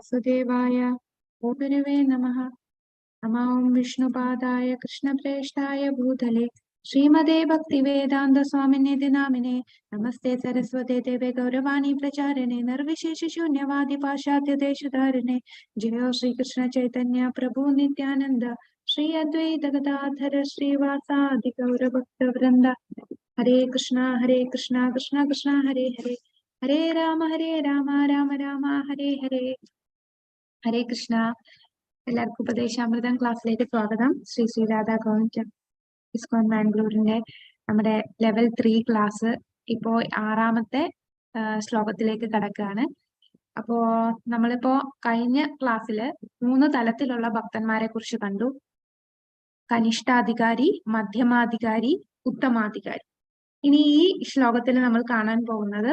वासुदेवाय गुरवे नमः। नमो विष्णुपादाय कृष्णप्रेष्ठाय भूतले श्रीमते भक्तिवेदान्त स्वामिनिधि नामिने। नमस्ते सरस्वते देवे गौरवाणी प्रचारिणे निर्विशेष शून्यवादि पाश्चात्य देशधारिणे। जय श्री कृष्ण चैतन्य प्रभु नित्यानंद श्री अद्वैत गदाधर श्रीवासादि गौर भक्त वृंद। हरे कृष्णा कृष्णा कृष्णा हरे हरे, हरे राम राम राम हरे हरे। ഹരേ കൃഷ്ണ. എല്ലാവർക്കും ഉപദേശാമൃതം ക്ലാസ്സിലേക്ക് സ്വാഗതം. ശ്രീ ശ്രീ രാധാ ഗോവിന്ദ് ഇസ്കോൺ മാംഗ്ലൂരിന്റെ നമ്മുടെ ലെവൽ 3 ക്ലാസ് ഇപ്പോ 6ാമത്തെ ശ്ലോകത്തിലേക്ക് കടക്കുകയാണ്. അപ്പോ നമ്മളിപ്പോ കഴിഞ്ഞ ക്ലാസ്സില് 3 തലത്തിലുള്ള ഭക്തന്മാരെ കുറിച്ച് കണ്ടു. കനിഷ്ഠാധികാരി, മധ്യമാധികാരി, ഉത്തമാധികാരി. ഇനി ഈ ശ്ലോകത്തിൽ നമ്മൾ കാണാൻ പോകുന്നത്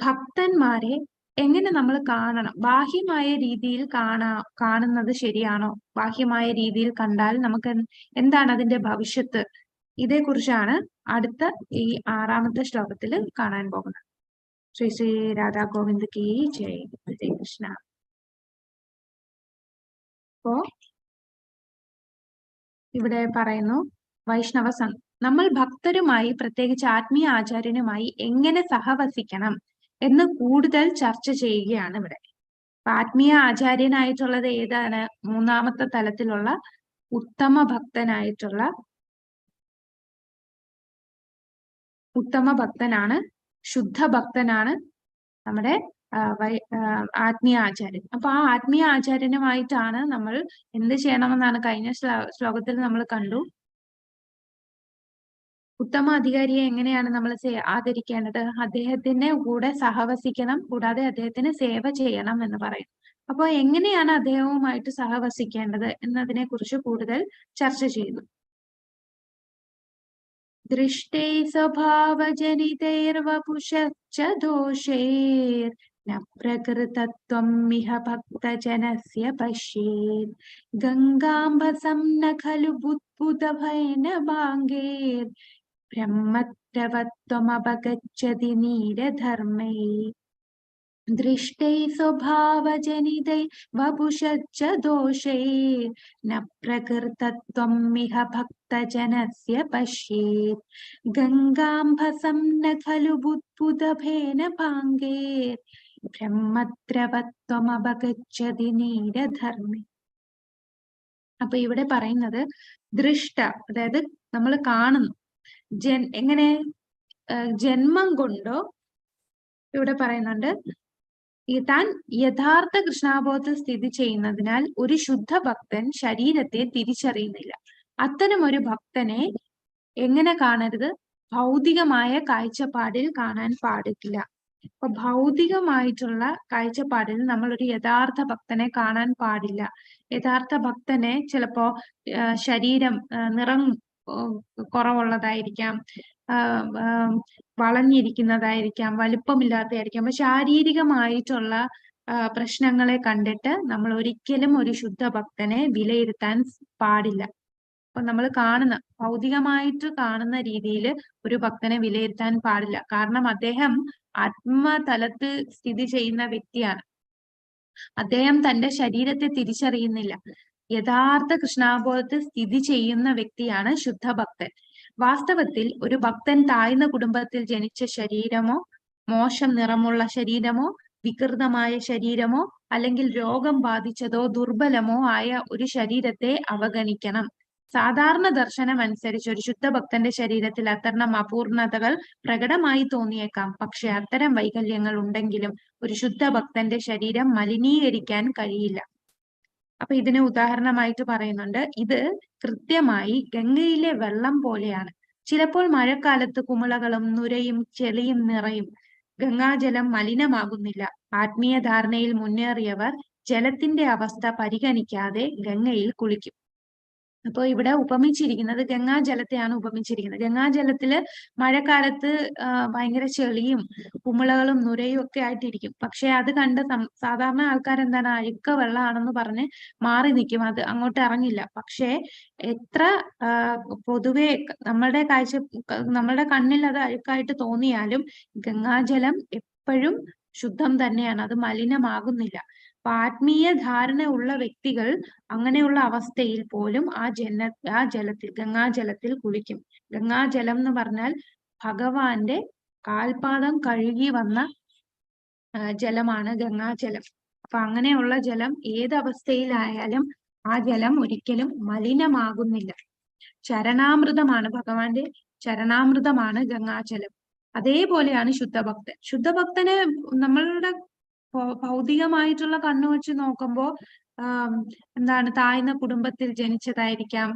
ഭക്തന്മാരെ എങ്ങനെ നമ്മൾ കാണണം, ബാഹ്യമായ രീതിയിൽ കാണുന്നത് ശരിയാണോ, ബാഹ്യമായ രീതിയിൽ കണ്ടാൽ നമുക്ക് എന്താണ് അതിന്റെ ഭവിഷ്യത്ത്, ഇതേക്കുറിച്ചാണ് അടുത്ത ഈ 6ാമത്തെ ശ്ലോകത്തിൽ കാണാൻ പോകുന്നത്. ശ്രീ ശ്രീ രാധാ ഗോവിന്ദ് കി ജയ്. ഹരേ കൃഷ്ണ. അപ്പോ ഇവിടെ പറയുന്നു വൈഷ്ണവ സംഘം. നമ്മൾ ഭക്തരുമായി, പ്രത്യേകിച്ച് ആത്മീയ ആചാര്യനുമായി എങ്ങനെ സഹവസിക്കണം എന്ന് കൂടുതൽ ചർച്ച ചെയ്യുകയാണ് ഇവിടെ. ആത്മീയ ആചാര്യനായിട്ടുള്ളത് ഏതാണ്? 3ാമത്തെ തലത്തിലുള്ള ഉത്തമ ഭക്തനാണ്, ശുദ്ധ ഭക്തനാണ് നമ്മുടെ ആത്മീയ ആചാര്യൻ. അപ്പൊ ആ ആത്മീയ ആചാര്യനുമായിട്ടാണ് നമ്മൾ എന്ത് ചെയ്യണമെന്നാണ് കഴിഞ്ഞ ശ്ലോകത്തിൽ നമ്മൾ കണ്ടു. ഉത്തമ അധികാരിയെ എങ്ങനെയാണ് നമ്മൾ ആദരിക്കേണ്ടത്? അദ്ദേഹത്തിന്റെ കൂടെ സഹവസിക്കണം, കൂടാതെ അദ്ദേഹത്തിന് സേവ ചെയ്യണം എന്ന് പറയും. അപ്പൊ എങ്ങനെയാണ് അദ്ദേഹവുമായിട്ട് സഹവസിക്കേണ്ടത് എന്നതിനെ കുറിച്ച് കൂടുതൽ ചർച്ച ചെയ്തു. ദൃഷ്ടേ സ്വഭാവജനിതൈർവപുഷശ്ച ദോഷൈർ ന പ്രകൃതത്വം മിഹ ഭക്തജനസ്യ പശ്യേത്. ഗംഗാംബസം ന ഖലു ബുദ്ബുദഭൈന ഭാംഗേർ ബ്രഹ്മത്രവത്വമപഗച്ഛതി നീരധർമ്മൈ. ദൃഷ്ടൈ സ്വഭാവജനിതൈ വപുഷശ്ച ദോഷൈ ന പ്രകൃതത്വം മിഹ ഭക്തജനസ്യ പശ്യേത്. ഗംഗാംബസം ന ഖലു ബുദ്ബുദഭേന ഭാംഗേർ ബ്രഹ്മത്രവത്വമപഗച്ഛതി നീരധർമ്മൈ. അപ്പൊ ഇവിടെ പറയുന്നത് ദൃഷ്ട, അതായത് നമ്മൾ കാണുന്നു. എങ്ങനെ? ജന്മം കൊണ്ടോ, ഇവിടെ പറയുന്നുണ്ട് താൻ യഥാർത്ഥ കൃഷ്ണാബോധത്തിൽ സ്ഥിതി ചെയ്യുന്നതിനാൽ ഒരു ശുദ്ധ ഭക്തൻ ശരീരത്തെ തിരിച്ചറിയുന്നില്ല. അത്തരം ഒരു ഭക്തനെ എങ്ങനെ കാണരുത്? ഭൗതികമായ കാഴ്ചപ്പാടിൽ കാണാൻ പാടില്ല. അപ്പൊ ഭൗതികമായിട്ടുള്ള കാഴ്ചപ്പാടിൽ നമ്മൾ ഒരു യഥാർത്ഥ ഭക്തനെ കാണാൻ പാടില്ല. യഥാർത്ഥ ഭക്തനെ ചിലപ്പോ ശരീരം നിറം കുറവുള്ളതായിരിക്കാം, വളഞ്ഞിരിക്കുന്നതായിരിക്കാം, വലുപ്പമില്ലാത്തതായിരിക്കാം. അപ്പൊ ശാരീരികമായിട്ടുള്ള പ്രശ്നങ്ങളെ കണ്ടിട്ട് നമ്മൾ ഒരിക്കലും ഒരു ശുദ്ധ ഭക്തനെ വിലയിരുത്താൻ പാടില്ല. അപ്പൊ നമ്മൾ ഭൗതികമായിട്ട് കാണുന്ന രീതിയിൽ ഒരു ഭക്തനെ വിലയിരുത്താൻ പാടില്ല. കാരണം അദ്ദേഹം ആത്മതലത്തിൽ സ്ഥിതി ചെയ്യുന്ന വ്യക്തിയാണ്. അദ്ദേഹം തന്റെ ശരീരത്തെ തിരിച്ചറിയുന്നില്ല. യഥാർത്ഥ കൃഷ്ണാബോധത്തിൽ സ്ഥിതി ചെയ്യുന്ന വ്യക്തിയാണ് ശുദ്ധ ഭക്തൻ. വാസ്തവത്തിൽ ഒരു ഭക്തൻ താഴ്ന്ന കുടുംബത്തിൽ ജനിച്ച ശരീരമോ, മോശം നിറമുള്ള ശരീരമോ, വികൃതമായ ശരീരമോ, അല്ലെങ്കിൽ രോഗം ബാധിച്ചതോ ദുർബലമോ ആയ ഒരു ശരീരത്തെ അവഗണിക്കണം. സാധാരണ ദർശനം അനുസരിച്ച് ഒരു ശുദ്ധഭക്തന്റെ ശരീരത്തിൽ അത്തരം അപൂർണതകൾ പ്രകടമായി തോന്നിയേക്കാം. പക്ഷെ അത്തരം വൈകല്യങ്ങൾ ഉണ്ടെങ്കിലും ഒരു ശുദ്ധഭക്തന്റെ ശരീരം മലിനീകരിക്കാൻ കഴിയില്ല. അപ്പൊ ഇതിന് ഉദാഹരണമായിട്ട് പറയുന്നുണ്ട്, ഇത് കൃത്യമായി ഗംഗയിലെ വെള്ളം പോലെയാണ്. ചിലപ്പോൾ മഴക്കാലത്ത് കുമിളകളും നുരയും ചെളിയും നിറയും. ഗംഗാജലം മലിനമാകുന്നില്ല. ആത്മീയ ധാരണയിൽ മുന്നേറിയവർ ജലത്തിന്റെ അവസ്ഥ പരിഗണിക്കാതെ ഗംഗയിൽ കുളിക്കും. അപ്പൊ ഇവിടെ ഉപമിച്ചിരിക്കുന്നത് ഗംഗാജലത്തെയാണ് ഉപമിച്ചിരിക്കുന്നത്. ഗംഗാജലത്തില് മഴക്കാലത്ത് ഭയങ്കര ചെളിയും കുമിളകളും നുരയും ഒക്കെ ആയിട്ടിരിക്കും. പക്ഷെ അത് കണ്ട് സാധാരണ ആൾക്കാരെന്താണ്, അഴുക്ക വെള്ളമാണെന്ന് പറഞ്ഞ് മാറി നിൽക്കും, അത് അങ്ങോട്ട് ഇറങ്ങില്ല. പക്ഷെ എത്ര പൊതുവെ നമ്മുടെ കണ്ണിൽ അത് അഴുക്കായിട്ട് തോന്നിയാലും ഗംഗാജലം എപ്പോഴും ശുദ്ധം തന്നെയാണ്, അത് മലിനമാകുന്നില്ല. അപ്പൊ ആത്മീയ ധാരണ ഉള്ള വ്യക്തികൾ അങ്ങനെയുള്ള അവസ്ഥയിൽ പോലും ആ ജലത്തിൽ, ഗംഗാജലത്തിൽ കുളിക്കും. ഗംഗാജലം എന്ന് പറഞ്ഞാൽ ഭഗവാന്റെ കാൽപാദം കഴുകി വന്ന ജലമാണ് ഗംഗാജലം. അപ്പൊ അങ്ങനെയുള്ള ജലം ഏതവസ്ഥയിലായാലും ആ ജലം ഒരിക്കലും മലിനമാകുന്നില്ല. ചരണാമൃതമാണ് ഭഗവാന്റെ ചരണാമൃതമാണ് ഗംഗാജലം. അതേപോലെയാണ് ശുദ്ധഭക്തൻ. ശുദ്ധഭക്തന് നമ്മളുടെ ഭൗതികമായിട്ടുള്ള കണ്ണു വെച്ച് നോക്കുമ്പോ എന്താണ്, താഴ്ന്ന കുടുംബത്തിൽ ജനിച്ചതായിരിക്കാം,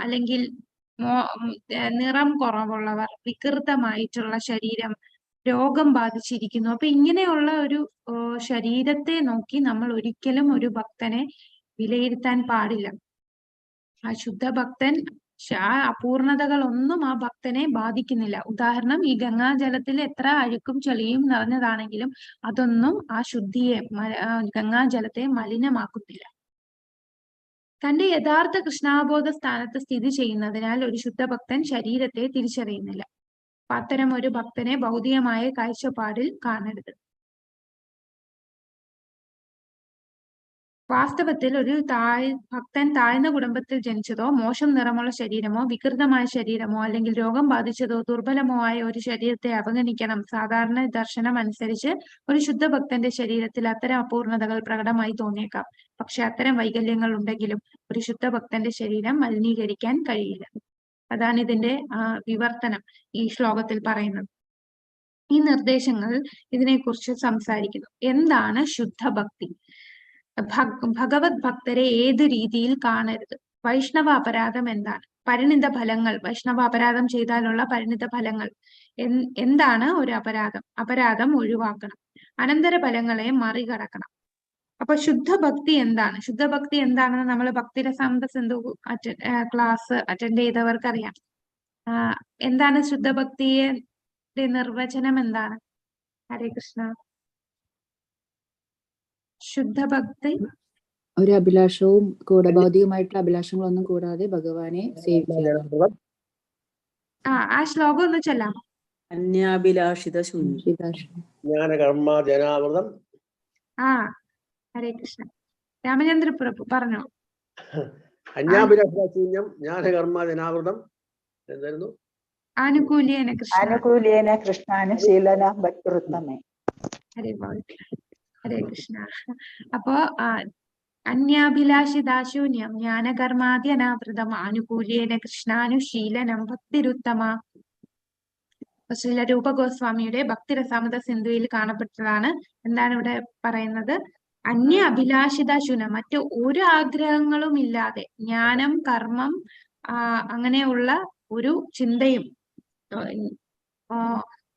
അല്ലെങ്കിൽ നിറം കുറവുള്ളവർ, വികൃതമായിട്ടുള്ള ശരീരം, രോഗം ബാധിച്ചിരിക്കുന്നു. അപ്പൊ ഇങ്ങനെയുള്ള ഒരു ശരീരത്തെ നോക്കി നമ്മൾ ഒരിക്കലും ഒരു ഭക്തനെ വിലയിരുത്താൻ പാടില്ല. ആ ശുദ്ധഭക്തൻ ആ അപൂർണതകളൊന്നും ആ ഭക്തനെ ബാധിക്കുന്നില്ല. ഉദാഹരണം, ഈ ഗംഗാജലത്തിൽ എത്ര അഴുക്കും ചെളിയും നിറഞ്ഞതാണെങ്കിലും അതൊന്നും ആ ശുദ്ധിയെ, ഗംഗാജലത്തെ മലിനമാക്കുന്നില്ല. തന്റെ യഥാർത്ഥ കൃഷ്ണാബോധ സ്ഥാനത്ത് സ്ഥിതി ചെയ്യുന്നതിനാൽ ഒരു ശുദ്ധഭക്തൻ ശരീരത്തെ തിരിച്ചറിയുന്നില്ല. അത്തരം ഒരു ഭക്തനെ ഭൗതികമായ കാഴ്ചപ്പാടിൽ കാണരുത്. വാസ്തവത്തിൽ ഒരു ഭക്തൻ താഴ്ന്ന കുടുംബത്തിൽ ജനിച്ചതോ, മോശം നിറമുള്ള ശരീരമോ, വികൃതമായ ശരീരമോ, അല്ലെങ്കിൽ രോഗം ബാധിച്ചതോ ദുർബലമോ ആയ ഒരു ശരീരത്തെ അവഗണിക്കണം. സാധാരണ ദർശനം അനുസരിച്ച് ഒരു ശുദ്ധഭക്തന്റെ ശരീരത്തിൽ അത്തരം അപൂർണതകൾ പ്രകടമായി തോന്നിയേക്കാം. പക്ഷെ അത്തരം വൈകല്യങ്ങൾ ഉണ്ടെങ്കിലും ഒരു ശുദ്ധഭക്തന്റെ ശരീരം മലിനീകരിക്കാൻ കഴിയില്ല. അതാണ് ഇതിന്റെ വിവർത്തനം ഈ ശ്ലോകത്തിൽ പറയുന്നത്. ഈ നിർദ്ദേശങ്ങൾ ഇതിനെക്കുറിച്ച് സംസാരിക്കുന്നു. എന്താണ് ശുദ്ധഭക്തി? ഭഗവത് ഭക്തരെ ഏത് രീതിയിൽ കാണരുത്? വൈഷ്ണവ അപരാധം എന്താണ്? പരിണിത ഫലങ്ങൾ, വൈഷ്ണവ അപരാധം ചെയ്താലുള്ള പരിണിത ഫലങ്ങൾ എന്താണ്? ഒരു അപരാധം ഒഴിവാക്കണം. അനന്തര ഫലങ്ങളെ മറികടക്കണം. അപ്പൊ ശുദ്ധഭക്തി എന്താണ്? ശുദ്ധഭക്തി എന്താണെന്ന് നമ്മൾ ഭക്തിരസാമൃത സിന്ധു ക്ലാസ് അറ്റൻഡ് ചെയ്തവർക്കറിയാം. എന്താണ് ശുദ്ധഭക്തിയുടെ നിർവചനം എന്താണ്? ഹരേ കൃഷ്ണ. ശുദ്ധഭക്തി ഒരു അഭിലാഷവും ഭൗതികമായിട്ടുള്ള അഭിലാഷങ്ങളൊന്നും കൂടാതെ ഭഗവാനെ സേവിക്കുക. ആ ശ്ലോകം ഒന്ന് ചൊല്ലാം. അന്യാഭിലാഷിത ജ്ഞാനകർമാജനാമൃതം. ഹരേ കൃഷ്ണ. രാമചന്ദ്ര പ്രഭു പറഞ്ഞോ. അന്യാഭിലാഷിത ശൂന്യം ജ്ഞാനകർമാജനാമൃതം. എന്തായിരുന്നു? ആനുകൂല്യേന കൃഷ്ണാനുശീലനം ഭക്തിരുത്തമേ. ഹരേ കൃഷ്ണ. അപ്പോ അന്യാഭിലാഷിതാശൂന്യം ജ്ഞാനകർമാദ്യനാവൃതം ആനുകൂല്യേന കൃഷ്ണാനുശീലനം ഭക്തിരുത്തമ. ശ്രീല രൂപ ഗോസ്വാമിയുടെ ഭക്തിരസാമൃത സിന്ധുവിൽ കാണപ്പെട്ടതാണ്. എന്താണ് ഇവിടെ പറയുന്നത്? അന്യ അഭിലാഷിതാശൂന്യം, മറ്റു ഒരു ആഗ്രഹങ്ങളും ഇല്ലാതെ, ജ്ഞാനം, കർമ്മം, അങ്ങനെയുള്ള ഒരു ചിന്തയും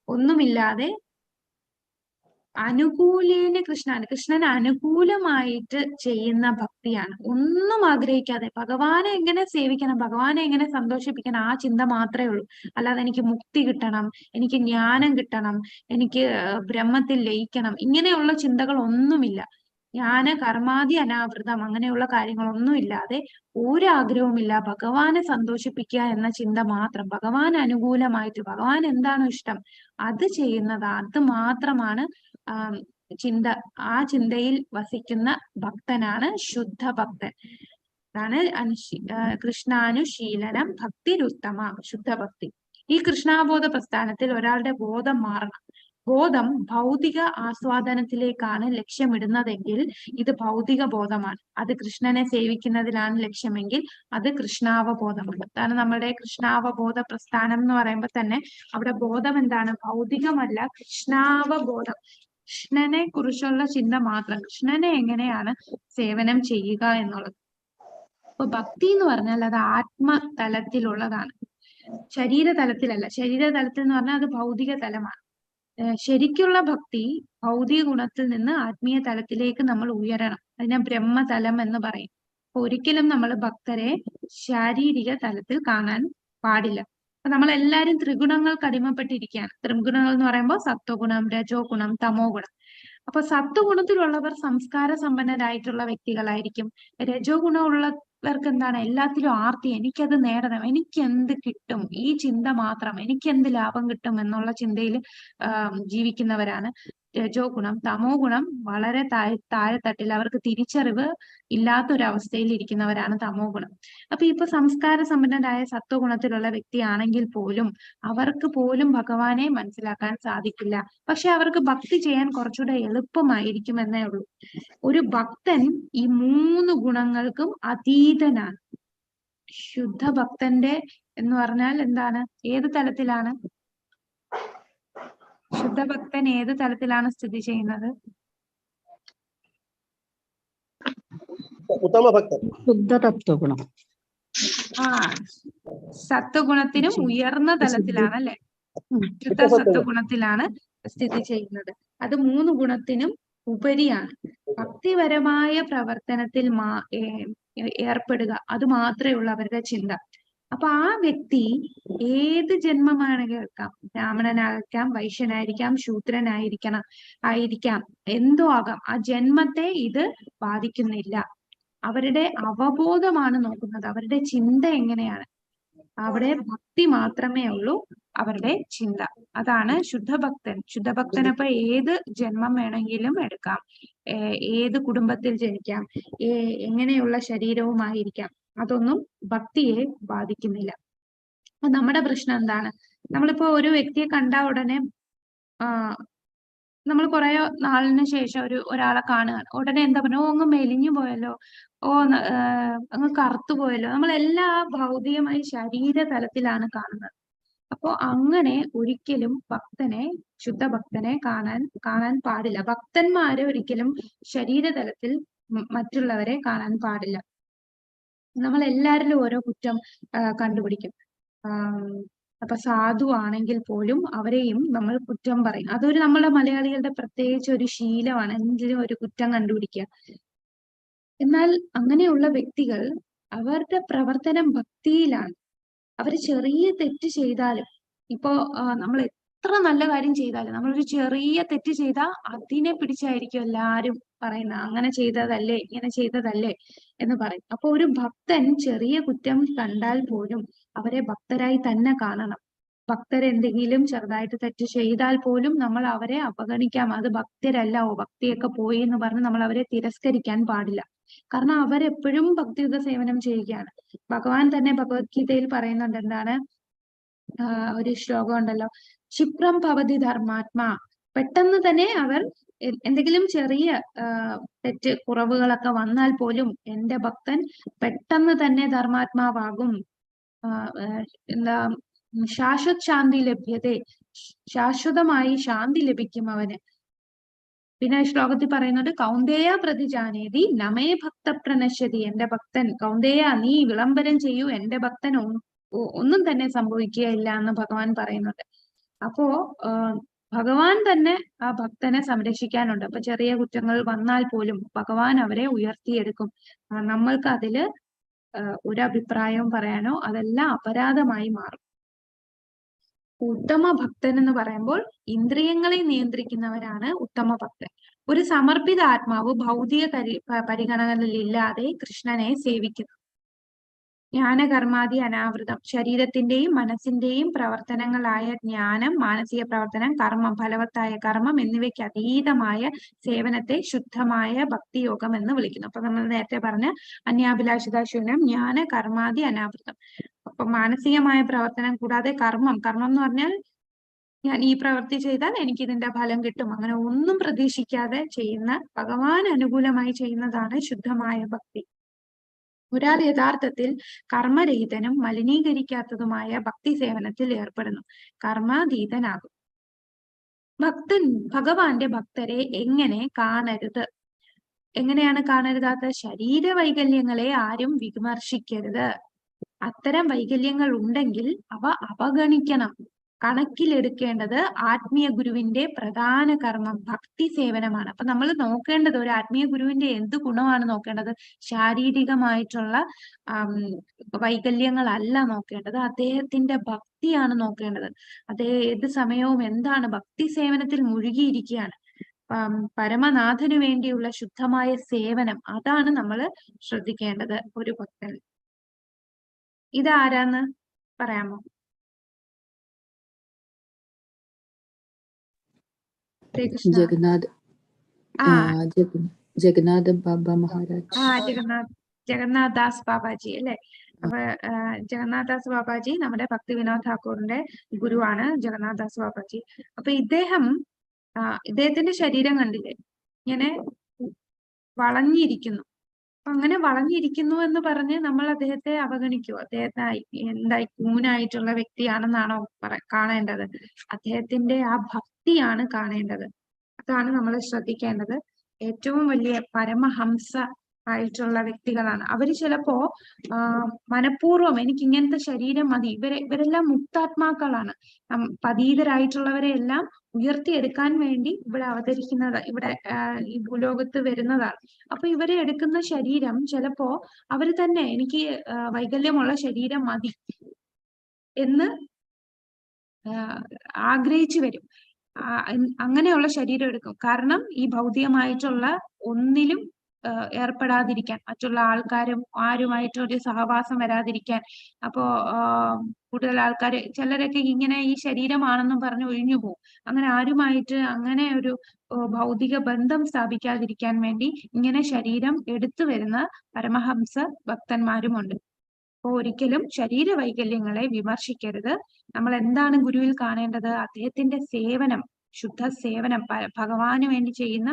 ഒന്നുമില്ലാതെ, അനുകൂലേന കൃഷ്ണന് അനുകൂലമായിട്ട് ചെയ്യുന്ന ഭക്തിയാണ്. ഒന്നും ആഗ്രഹിക്കാതെ ഭഗവാനെ എങ്ങനെ സേവിക്കണം, ഭഗവാനെ എങ്ങനെ സന്തോഷിപ്പിക്കണം, ആ ചിന്ത മാത്രമേ ഉള്ളൂ. അല്ലാതെ എനിക്ക് മുക്തി കിട്ടണം, എനിക്ക് ജ്ഞാനം കിട്ടണം, എനിക്ക് ബ്രഹ്മത്തിൽ ലയിക്കണം, ഇങ്ങനെയുള്ള ചിന്തകൾ ഒന്നുമില്ല. ജ്ഞാന കർമാദി അനാവൃതം, അങ്ങനെയുള്ള കാര്യങ്ങളൊന്നും ഇല്ലാതെ, ഒരാഗ്രഹവുമില്ല, ഭഗവാനെ സന്തോഷിപ്പിക്കുക എന്ന ചിന്ത മാത്രം. ഭഗവാൻ അനുകൂലമായിട്ട് ഭഗവാൻ എന്താണോ ഇഷ്ടം അത് ചെയ്യുന്നത്, അത് മാത്രമാണ് ചിന്ത. ആ ചിന്തയിൽ വസിക്കുന്ന ഭക്തനാണ് ശുദ്ധഭക്തൻ. അതാണ് കൃഷ്ണാനുശീലനം ഭക്തിരുത്തമ, ശുദ്ധഭക്തി. ഈ കൃഷ്ണാബോധ പ്രസ്ഥാനത്തിൽ ഒരാളുടെ ബോധം മാറണം. ബോധം ഭൗതിക ആസ്വാദനത്തിലേക്കാണ് ലക്ഷ്യമിടുന്നതെങ്കിൽ ഇത് ഭൗതിക ബോധമാണ്. അത് കൃഷ്ണനെ സേവിക്കുന്നതിലാണ് ലക്ഷ്യമെങ്കിൽ അത് കൃഷ്ണാവബോധമാണ്. അതാണ് നമ്മുടെ കൃഷ്ണാവബോധ പ്രസ്ഥാനം എന്ന് പറയുമ്പോൾ തന്നെ അവിടെ ബോധം എന്താണ്? ഭൗതികമല്ല, കൃഷ്ണാവബോധം. കൃഷ്ണനെ കുറിച്ചുള്ള ചിന്ത മാത്രം, കൃഷ്ണനെ എങ്ങനെയാണ് സേവനം ചെയ്യുക എന്നുള്ളത്. അപ്പൊ ഭക്തി എന്ന് പറഞ്ഞാൽ അത് ആത്മതലത്തിലുള്ളതാണ്, ശരീരതലത്തിലല്ല. ശരീരതലത്തിൽ എന്ന് പറഞ്ഞാൽ അത് ഭൗതിക തലമാണ്. ശരിക്കുള്ള ഭക്തി ഭൗതിക ഗുണത്തിൽ നിന്ന് ആത്മീയ തലത്തിലേക്ക് നമ്മൾ ഉയരണം. അതിനെ ബ്രഹ്മതലം എന്ന് പറയും. ഒരിക്കലും നമ്മൾ ഭക്തരെ ശാരീരിക തലത്തിൽ കാണാൻ പാടില്ല. അപ്പൊ നമ്മളെല്ലാരും ത്രിഗുണങ്ങൾക്ക് അടിമപ്പെട്ടിരിക്കുകയാണ്. ത്രിഗുണങ്ങൾ എന്ന് പറയുമ്പോൾ സത്വഗുണം, രജോ ഗുണം, തമോ ഗുണം. അപ്പൊ സത്വഗുണത്തിലുള്ളവർ സംസ്കാര സമ്പന്നരായിട്ടുള്ള വ്യക്തികളായിരിക്കും. രജോ ഗുണമുള്ളവർക്ക് എന്താണ്? എല്ലാത്തിലും ആർത്തി, എനിക്കത് നേടണം, എനിക്ക് എന്ത് കിട്ടും, ഈ ചിന്ത മാത്രം, എനിക്ക് എന്ത് ലാഭം കിട്ടും എന്നുള്ള ചിന്തയിൽ ജീവിക്കുന്നവരാണ്. രജോ ഗുണം, തമോ ഗുണം വളരെ താഴെത്തട്ടിൽ, അവർക്ക് തിരിച്ചറിവ് ഇല്ലാത്തൊരവസ്ഥയിൽ ഇരിക്കുന്നവരാണ് തമോ ഗുണം. അപ്പൊ ഇപ്പൊ സംസ്കാര സമ്പന്നരായ സത്വഗുണത്തിലുള്ള വ്യക്തിയാണെങ്കിൽ പോലും അവർക്ക് പോലും ഭഗവാനെ മനസ്സിലാക്കാൻ സാധിക്കില്ല. പക്ഷെ അവർക്ക് ഭക്തി ചെയ്യാൻ കുറച്ചുകൂടെ എളുപ്പമായിരിക്കും എന്നേ ഉള്ളൂ. ഒരു ഭക്തൻ ഈ 3 ഗുണങ്ങൾക്കും അതീതനാണ്. ശുദ്ധ ഭക്തന്റെ എന്ന് പറഞ്ഞാൽ എന്താണ്? ഏത് തലത്തിലാണ് ശുദ്ധഭക്തൻ? ഏത് തലത്തിലാണ് സ്ഥിതി ചെയ്യുന്നത്? ഉത്തമ ഭക്തൻ. ശുദ്ധ തത്വഗുണം. ആ, സത്വഗുണത്തിനും ഉയർന്ന തലത്തിലാണ് അല്ലെ? ശുദ്ധ സത്വഗുണത്തിലാണ് സ്ഥിതി ചെയ്യുന്നത്. അത് 3 ഗുണത്തിനും ഉപരിയാണ്. ഭക്തിപരമായ പ്രവർത്തനത്തിൽ ഏർപ്പെടുക, അത് മാത്രമേ ഉള്ളൂ അവരുടെ ചിന്ത. അപ്പൊ ആ വ്യക്തി ഏത് ജന്മമാണ് കേൾക്കാം, ബ്രാഹ്മണനായിരിക്കാം, വൈശ്യനായിരിക്കാം, ആയിരിക്കാം, എന്തോ ആകാം, ആ ജന്മത്തെ ഇത് ബാധിക്കുന്നില്ല. അവരുടെ അവബോധമാണ് നോക്കുന്നത്, അവരുടെ ചിന്ത എങ്ങനെയാണ്. അവിടെ ഭക്തി മാത്രമേ ഉള്ളൂ അവരുടെ ചിന്ത. അതാണ് ശുദ്ധഭക്തൻ. ശുദ്ധഭക്തനപ്പൊ ഏത് ജന്മം വേണമെങ്കിലും എടുക്കാം, ഏത് കുടുംബത്തിൽ ജനിക്കാം, എങ്ങനെയുള്ള ശരീരവുമായിരിക്കാം, അതൊന്നും ഭക്തിയെ ബാധിക്കുന്നില്ല. അപ്പൊ നമ്മുടെ പ്രശ്നം എന്താണ്? നമ്മളിപ്പോ ഒരു വ്യക്തിയെ കണ്ട ഉടനെ നമ്മൾ കുറെ നാളിന് ശേഷം ഒരാളെ കാണുകയാണ്, ഉടനെ എന്താ പറഞ്ഞു, ഓ അങ്ങ് മെലിഞ്ഞു പോയല്ലോ, ഓ അങ്ങ് കറുത്തു പോയല്ലോ. നമ്മളെല്ലാ ഭൗതികമായി ശരീര തലത്തിലാണ് കാണുന്നത്. അപ്പോ അങ്ങനെ ഒരിക്കലും ശുദ്ധഭക്തനെ കാണാൻ പാടില്ല. ഭക്തന്മാരെ ഒരിക്കലും ശരീരതലത്തിൽ മറ്റുള്ളവരെ കാണാൻ പാടില്ല. നമ്മൾ എല്ലാവരിലും ഓരോ കുറ്റം കണ്ടുപിടിക്കും. അപ്പൊ സാധു ആണെങ്കിൽ പോലും അവരെയും നമ്മൾ കുറ്റം പറയും. അതൊരു നമ്മളെ മലയാളികളുടെ പ്രത്യേകിച്ച് ഒരു ശീലമാണ്, എന്തിനും ഒരു കുറ്റം കണ്ടുപിടിക്കുക. എന്നാൽ അങ്ങനെയുള്ള വ്യക്തികൾ അവരുടെ പ്രവർത്തനം ഭക്തിയിലാണ്. അവര് ചെറിയ തെറ്റ് ചെയ്താലും, ഇപ്പോ നമ്മൾ എത്ര നല്ല കാര്യം ചെയ്താലും, നമ്മളൊരു ചെറിയ തെറ്റ് ചെയ്താൽ അതിനെ പിടിച്ചായിരിക്കും എല്ലാരും പറയുന്നത്, അങ്ങനെ ചെയ്തതല്ലേ, ഇങ്ങനെ ചെയ്തതല്ലേ എന്ന് പറയും. അപ്പൊ ഒരു ഭക്തൻ ചെറിയ കുറ്റം കണ്ടാൽ പോലും അവരെ ഭക്തരായി തന്നെ കാണണം. ഭക്തരെന്തെങ്കിലും ചെറുതായിട്ട് തെറ്റ് ചെയ്താൽ പോലും നമ്മൾ അവരെ അവഗണിക്കാം. അത് ഭക്തരല്ല, ഓ ഭക്തിയൊക്കെ പോയി എന്ന് പറഞ്ഞ് നമ്മൾ അവരെ തിരസ്കരിക്കാൻ പാടില്ല. കാരണം അവരെപ്പോഴും ഭക്തിയുത സേവനം ചെയ്യുകയാണ്. ഭഗവാൻ തന്നെ ഭഗവത്ഗീതയിൽ പറയുന്നുണ്ട്, എന്താണ്, ഒരു ശ്ലോകം ഉണ്ടല്ലോ, ക്ഷിപ്രം ഭവതി ധർമാത്മാ. പെട്ടെന്ന് തന്നെ അവർ എന്തെങ്കിലും ചെറിയ തെറ്റ് കുറവുകളൊക്കെ വന്നാൽ പോലും എന്റെ ഭക്തൻ പെട്ടെന്ന് തന്നെ ധർമാത്മാവാകും. എന്താ, ശാശ്വത് ശാന്തി ലഭ്യതേ, ശാശ്വതമായി ശാന്തി ലഭിക്കും അവന്. പിന്നെ ശ്ലോകത്തിൽ പറയുന്നത്, കൗന്ദേയ പ്രതിജാനേതി നമേ ഭക്ത പ്രണശ്യതി. എന്റെ ഭക്തൻ, കൗന്ദേയ നീ വിളംബരം ചെയ്യൂ, എന്റെ ഭക്തൻ ഒന്നും തന്നെ സംഭവിക്കുകയില്ല എന്ന് ഭഗവാൻ പറയുന്നുണ്ട്. അപ്പോ ഭഗവാൻ തന്നെ ആ ഭക്തനെ സംരക്ഷിക്കാനുണ്ട്. അപ്പൊ ചെറിയ കുറ്റങ്ങൾ വന്നാൽ പോലും ഭഗവാൻ അവരെ ഉയർത്തിയെടുക്കും. നമ്മൾക്ക് അതില് ഒരു അഭിപ്രായവും പറയാനോ, അതെല്ലാം അപരാധമായി മാറും. ഉത്തമ ഭക്തൻ എന്ന് പറയുമ്പോൾ ഇന്ദ്രിയങ്ങളെ നിയന്ത്രിക്കുന്നവരാണ് ഉത്തമ ഭക്തൻ. ഒരു സമർപ്പിത ആത്മാവ് ഭൗതിക പരിഗണനകളില്ലാതെ കൃഷ്ണനെ സേവിക്കുന്നു. ജ്ഞാനകർമാദി അനാവൃതം, ശരീരത്തിന്റെയും മനസ്സിന്റെയും പ്രവർത്തനങ്ങളായ ജ്ഞാനം, മാനസിക പ്രവർത്തനം, കർമ്മം, ഫലവത്തായ കർമ്മം എന്നിവയ്ക്ക് അതീതമായ സേവനത്തെ ശുദ്ധമായ ഭക്തിയോഗം എന്ന് വിളിക്കുന്നു. അപ്പൊ നമ്മൾ നേരത്തെ പറഞ്ഞ അന്യാഭിലാഷിത ശൂന്യം, ജ്ഞാന കർമാദി അനാവൃതം. അപ്പൊ മാനസികമായ പ്രവർത്തനം കൂടാതെ കർമ്മം എന്ന് പറഞ്ഞാൽ ഞാൻ ഈ പ്രവൃത്തി ചെയ്താൽ എനിക്ക് ഇതിന്റെ ഫലം കിട്ടും, അങ്ങനെ ഒന്നും പ്രതീക്ഷിക്കാതെ ചെയ്യുന്ന, ഭഗവാൻ അനുകൂലമായി ചെയ്യുന്നതാണ് ശുദ്ധമായ ഭക്തി. ഒരാൾ യഥാർത്ഥത്തിൽ കർമ്മരഹിതനും മലിനീകരിക്കാത്തതുമായ ഭക്തി സേവനത്തിൽ ഏർപ്പെടുന്നു, കർമാതീതനാകും. ഭഗവാന്റെ ഭക്തരെ എങ്ങനെ കാണരുത്? എങ്ങനെയാണ് കാണരുതാത്ത? ശരീര വൈകല്യങ്ങളെ ആരും വിമർശിക്കരുത്. അത്തരം വൈകല്യങ്ങൾ ഉണ്ടെങ്കിൽ അവ അവഗണിക്കണം. കണക്കിലെടുക്കേണ്ടത് ആത്മീയ ഗുരുവിന്റെ പ്രധാന കർമ്മം ഭക്തി സേവനമാണ്. അപ്പൊ നമ്മൾ നോക്കേണ്ടത് ഒരു ആത്മീയ ഗുരുവിന്റെ എന്ത് ഗുണമാണ് നോക്കേണ്ടത്? ശാരീരികമായിട്ടുള്ള വൈകല്യങ്ങളല്ല നോക്കേണ്ടത്, അദ്ദേഹത്തിന്റെ ഭക്തിയാണ് നോക്കേണ്ടത്. അദ്ദേഹം ഏത് സമയവും എന്താണ് ഭക്തി സേവനത്തിൽ മുഴുകിയിരിക്കുകയാണ്. പരമനാഥനു വേണ്ടിയുള്ള ശുദ്ധമായ സേവനം, അതാണ് നമ്മൾ ശ്രദ്ധിക്കേണ്ടത് ഒരു ഭക്തൻ. ഇതാരാന്ന് പറയാമോ? ഹരേ കൃഷ്ണ. ജഗന്നാഥ് ആ ജഗന്നാഥ ബാബ മഹാരാജ്. ജഗന്നാഥ് ദാസ് ബാബാജി അല്ലെ. അപ്പൊ ജഗന്നാഥ് ദാസ് ബാബാജി നമ്മുടെ ഭക്തി വിനോദ് ഠാക്കൂറിന്റെ ഗുരുവാണ് ജഗന്നാഥ് ദാസ് ബാബാജി. അപ്പൊ ഇദ്ദേഹത്തിന്റെ ശരീരം കണ്ടില്ലേ, ഇങ്ങനെ വളഞ്ഞിരിക്കുന്നു. അപ്പൊ അങ്ങനെ വളഞ്ഞിരിക്കുന്നു എന്ന് പറഞ്ഞ് നമ്മൾ അദ്ദേഹത്തെ അവഗണിക്കുമോ? അദ്ദേഹത്തെ എന്തായി കൂനായിട്ടുള്ള വ്യക്തിയാണെന്നാണോ കാണേണ്ടത്? അദ്ദേഹത്തിന്റെ ആ ഭക്തിയാണ് കാണേണ്ടത്. അതാണ് നമ്മൾ ശ്രദ്ധിക്കേണ്ടത്. ഏറ്റവും വലിയ പരമഹംസ ആയിട്ടുള്ള വ്യക്തികളാണ് അവര്. ചിലപ്പോ മനഃപൂർവ്വം എനിക്ക് ഇങ്ങനത്തെ ശരീരം മതി, ഇവരെല്ലാം മുക്താത്മാക്കളാണ്. പതീതരായിട്ടുള്ളവരെ എല്ലാം ഉയർത്തിയെടുക്കാൻ വേണ്ടി ഇവിടെ അവതരിക്കുന്നത്, ഇവിടെ ഈ ഭൂലോകത്ത് വരുന്നതാണ്. അപ്പൊ ഇവരെ എടുക്കുന്ന ശരീരം ചിലപ്പോ അവര് തന്നെ എനിക്ക് വൈകല്യമുള്ള ശരീരം മതി എന്ന് ആഗ്രഹിച്ചു വരും. അങ്ങനെയുള്ള ശരീരം എടുക്കും. കാരണം ഈ ഭൗതികമായിട്ടുള്ള ഒന്നിലും ഏർപ്പെടാതിരിക്കാൻ, മറ്റുള്ള ആരുമായിട്ടും ഒരു സഹവാസം വരാതിരിക്കാൻ. അപ്പോ കൂടുതൽ ആൾക്കാർ ചിലരൊക്കെ ഇങ്ങനെ ഈ ശരീരമാണെന്നും പറഞ്ഞ് ഒഴിഞ്ഞു പോകും. അങ്ങനെ ആരുമായിട്ട് അങ്ങനെ ഒരു ഭൗതിക ബന്ധം സ്ഥാപിക്കാതിരിക്കാൻ വേണ്ടി ഇങ്ങനെ ശരീരം എടുത്തു വരുന്ന പരമഹംസ ഭക്തന്മാരുമുണ്ട്. അപ്പൊ ഒരിക്കലും ശരീര വൈകല്യങ്ങളെ വിമർശിക്കരുത്. നമ്മൾ എന്താണ് ഗുരുവിൽ കാണേണ്ടത്? അദ്ദേഹത്തിന്റെ സേവനം, ശുദ്ധ സേവനം, ഭഗവാന് വേണ്ടി ചെയ്യുന്ന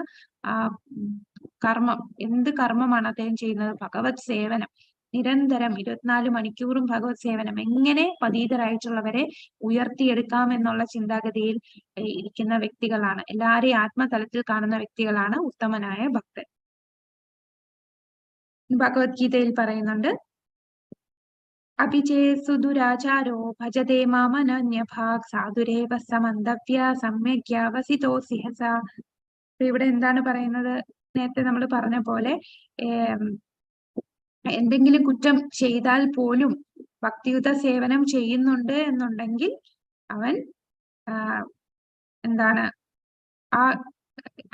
കർമ്മം. എന്ത് കർമ്മമാണ് അദ്ദേഹം ചെയ്യുന്നത്? ഭഗവത് സേവനം. നിരന്തരം 24 മണിക്കൂറും ഭഗവത് സേവനം. എങ്ങനെ പതീതരായിട്ടുള്ളവരെ ഉയർത്തിയെടുക്കാമെന്നുള്ള ചിന്താഗതിയിൽ ഇരിക്കുന്ന വ്യക്തികളാണ്. എല്ലാരെയും ആത്മതലത്തിൽ കാണുന്ന വ്യക്തികളാണ് ഉത്തമനായ ഭക്തൻ. ഭഗവത്ഗീതയിൽ പറയുന്നുണ്ട്, അഭിചേത്സു ദുരാചാരോ ഭജതേ മാമനന്യഭാഗ് സാധുരേവ സമന്തവ്യ സമ്യഗ്യാവസിതോസി ഹസ. ഇവിടെ എന്താണ് പറയുന്നത്? നേരത്തെ നമ്മൾ പറഞ്ഞ പോലെ എന്തെങ്കിലും കുറ്റം ചെയ്താൽ പോലും ഭക്തിയുത സേവനം ചെയ്യുന്നുണ്ട് എന്നുണ്ടെങ്കിൽ അവൻ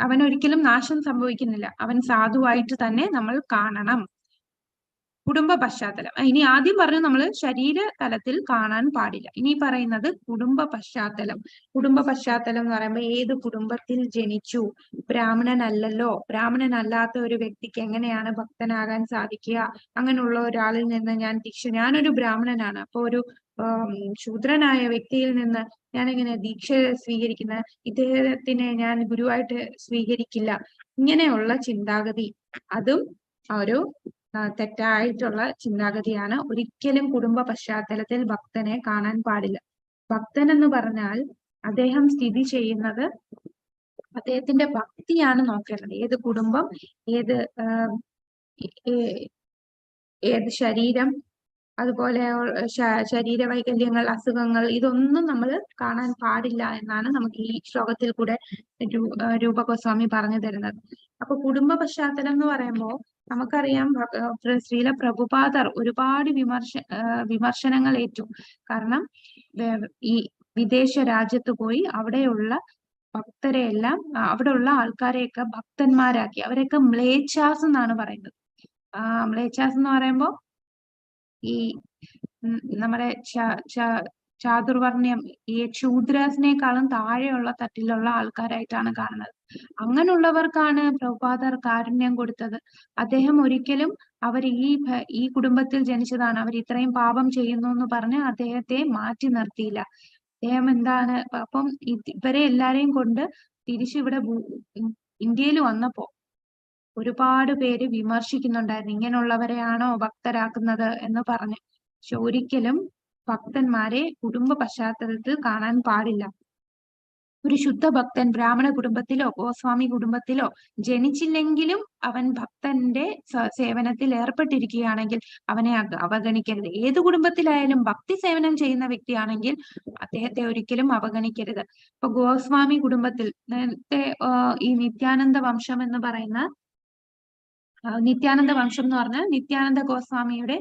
അവനൊരിക്കലും നാശം സംഭവിക്കുന്നില്ല. അവൻ സാധുവായിട്ട് തന്നെ നമ്മൾ കാണണം. കുടുംബ പശ്ചാത്തലം. ഇനി ആദ്യം പറഞ്ഞു നമ്മൾ ശരീര തലത്തിൽ കാണാൻ പാടില്ല. ഇനി പറയുന്നത് കുടുംബ പശ്ചാത്തലം. കുടുംബ പശ്ചാത്തലം എന്ന് പറയുമ്പോൾ ഏത് കുടുംബത്തിൽ ജനിച്ചു? ബ്രാഹ്മണനല്ലല്ലോ. ബ്രാഹ്മണനല്ലാത്ത ഒരു വ്യക്തിക്ക് എങ്ങനെയാണ് ഭക്തനാകാൻ സാധിക്കുക? അങ്ങനെയുള്ള ഒരാളിൽ നിന്ന് ഞാനൊരു ബ്രാഹ്മണനാണ്, അപ്പൊ ഒരു ശൂദ്രനായ വ്യക്തിയിൽ നിന്ന് ഞാൻ എങ്ങനെ ദീക്ഷ സ്വീകരിക്കുന്ന? ഇദ്ദേഹത്തിനെ ഞാൻ ഗുരുവായിട്ട് സ്വീകരിക്കില്ല. ഇങ്ങനെയുള്ള ചിന്താഗതി, അതും ഒരു തെറ്റായിട്ടുള്ള ചിന്താഗതിയാണ്. ഒരിക്കലും കുടുംബ പശ്ചാത്തലത്തിൽ ഭക്തനെ കാണാൻ പാടില്ല. ഭക്തൻ എന്ന് പറഞ്ഞാൽ അദ്ദേഹം സ്ഥിതി ചെയ്യുന്നത്, അദ്ദേഹത്തിന്റെ ഭക്തിയാണ് നോക്കേണ്ടത്. ഏത് കുടുംബം, ഏത് ശരീരം, അതുപോലെ ശരീര വൈകല്യങ്ങൾ, അസുഖങ്ങൾ, ഇതൊന്നും നമ്മൾ കാണാൻ പാടില്ല എന്നാണ് നമുക്ക് ഈ ശ്ലോകത്തിൽ കൂടെ രൂപ ഗോസ്വാമി പറഞ്ഞു തരുന്നത്. അപ്പൊ കുടുംബ പശ്ചാത്തലം എന്ന് പറയുമ്പോൾ നമുക്കറിയാം, ശ്രീല പ്രഭുപാദർ ഒരുപാട് വിമർശനങ്ങൾ ഏറ്റു. കാരണം ഈ വിദേശ രാജ്യത്ത് പോയി അവിടെയുള്ള ഭക്തരെയെല്ലാം, അവിടെയുള്ള ആൾക്കാരെയൊക്കെ ഭക്തന്മാരാക്കി. അവരെയൊക്കെ മ്ലേച്ഛാസ് എന്നാണ് പറയുന്നത്. മ്ലേച്ഛാസ് എന്ന് പറയുമ്പോൾ ഈ നമ്മുടെ ചാതുർവർണ്ണ്യം, ഈ ശൂദ്രസിനേക്കാളും താഴെയുള്ള തട്ടിലുള്ള ആൾക്കാരായിട്ടാണ് കാണുന്നത്. അങ്ങനെയുള്ളവർക്കാണ് പ്രഭുപാദർ കാരുണ്യം കൊടുത്തത്. അദ്ദേഹം ഒരിക്കലും ഈ കുടുംബത്തിൽ ജനിച്ചതാണ്, അവർ ഇത്രയും പാപം ചെയ്യുന്നു എന്ന് പറഞ്ഞ് അദ്ദേഹത്തെ മാറ്റി നിർത്തിയില്ല. അദ്ദേഹം അപ്പം ഇവരെ എല്ലാരെയും കൊണ്ട് തിരിച്ചിവിടെ ഇന്ത്യയിൽ വന്നപ്പോ ഒരുപാട് പേര് വിമർശിക്കുന്നുണ്ടായിരുന്നു, ഇങ്ങനെയുള്ളവരെയാണോ ഭക്തരാക്കുന്നത് എന്ന് പറഞ്ഞ്. പക്ഷെ ഒരിക്കലും ഭക്തന്മാരെ കുടുംബ പശ്ചാത്തലത്തിൽ കാണാൻ പാടില്ല. ഒരു ശുദ്ധ ഭക്തൻ ബ്രാഹ്മണ കുടുംബത്തിലോ ഗോസ്വാമി കുടുംബത്തിലോ ജനിച്ചില്ലെങ്കിലും അവൻ ഭക്തന്റെ സേവനത്തിൽ ഏർപ്പെട്ടിരിക്കുകയാണെങ്കിൽ അവനെ അവഗണിക്കരുത്. ഏത് കുടുംബത്തിലായാലും ഭക്തി സേവനം ചെയ്യുന്ന വ്യക്തിയാണെങ്കിൽ അദ്ദേഹത്തെ ഒരിക്കലും അവഗണിക്കരുത്. ഇപ്പൊ ഗോസ്വാമി കുടുംബത്തിൽ നേരത്തെ ഈ നിത്യാനന്ദ വംശം എന്ന് പറയുന്ന, നിത്യാനന്ദ വംശം എന്ന് പറഞ്ഞാൽ നിത്യാനന്ദ ഗോസ്വാമിയുടെ